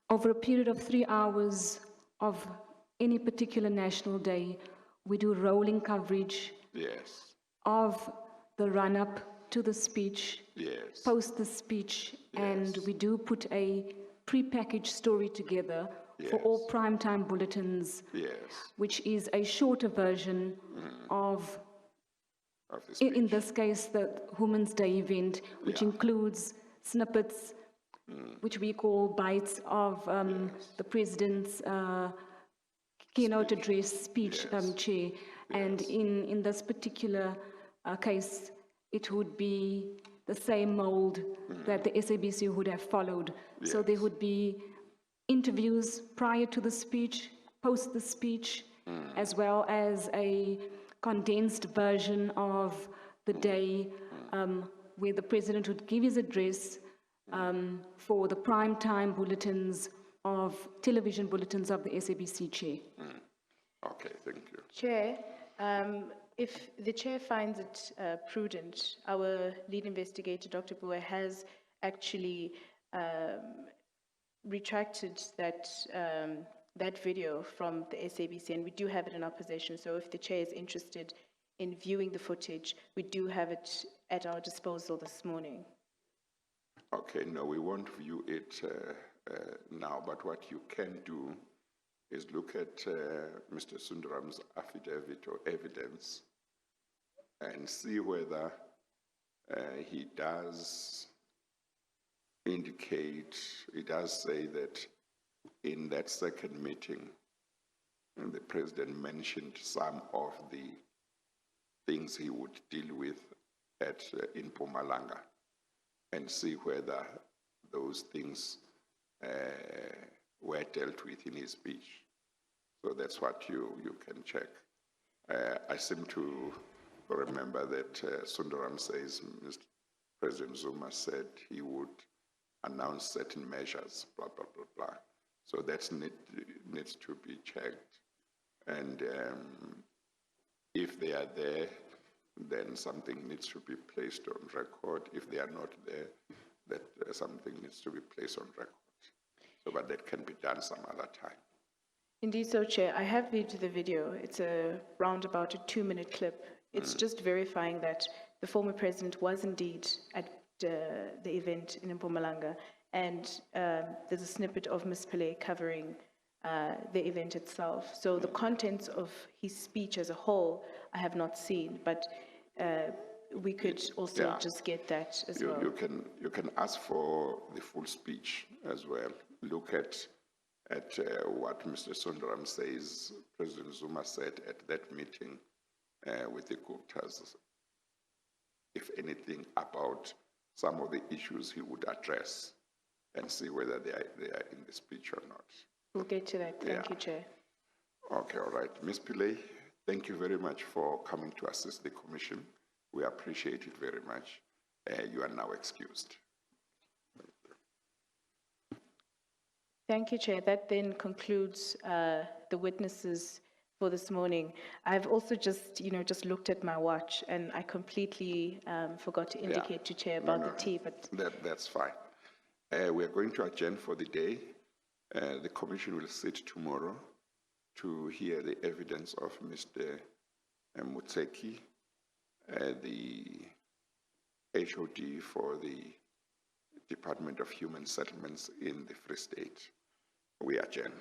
over a period of 3 hours of any particular national day, we do rolling coverage Yes. of the run-up to the speech, Yes. post the speech, and we do put a pre-packaged story together for all primetime bulletins, Yes. which is a shorter version of, Of the speech. in this case, the Women's Day event, which includes snippets, which we call bites of the President's keynote address speech, Chair. And in this particular case, it would be the same mold that the SABC would have followed. So there would be interviews prior to the speech, post the speech, as well as a condensed version of the day where the President would give his address for the prime time bulletins of television bulletins of the SABC, Chair. Okay, thank you. Chair, if the chair finds it prudent, our lead investigator, Dr. Pillay, has actually retracted that video from the SABC, and we do have it in our possession. So if the chair is interested in viewing the footage, we do have it at our disposal this morning. Okay, no, we won't view it now, but what you can do is look at Mr. Sundaram's affidavit or evidence and see whether he does indicate, he does say that in that second meeting, the President mentioned some of the things he would deal with in Mpumalanga, and see whether those things were dealt with in his speech. So that's what you can check. I seem to remember that Sundaram says Mr. President Zuma said he would announce certain measures, blah, blah, blah, blah. So that needs to be checked. And if they are there, then something needs to be placed on record. If they are not there, that something needs to be placed on record. So, but that can be done some other time. Indeed so, Chair. I have viewed the video. It's around about a 2-minute clip. It's just verifying that the former president was indeed at the event in Mpumalanga, and there's a snippet of Ms. Pillay covering the event itself. So the contents of his speech as a whole, I have not seen, but we could also just get that as well. You can ask for the full speech as well. Look at what Mr. Sundaram says President Zuma said at that meeting with the Guptas, if anything, about some of the issues he would address, and see whether they are in the speech or not. We'll get to that. Thank you, Chair. Okay, all right. Ms. Pillay, thank you very much for coming to assist the Commission. We appreciate it very much. You are now excused. Thank you, Chair. That then concludes the witnesses for this morning. I've also just looked at my watch, and I completely forgot to indicate to Chair about the tea. But that's fine. We are going to adjourn for the day. The Commission will sit tomorrow to hear the evidence of Mr. Mchugh, the HOD for the Department of Human Settlements in the Free State. We adjourn.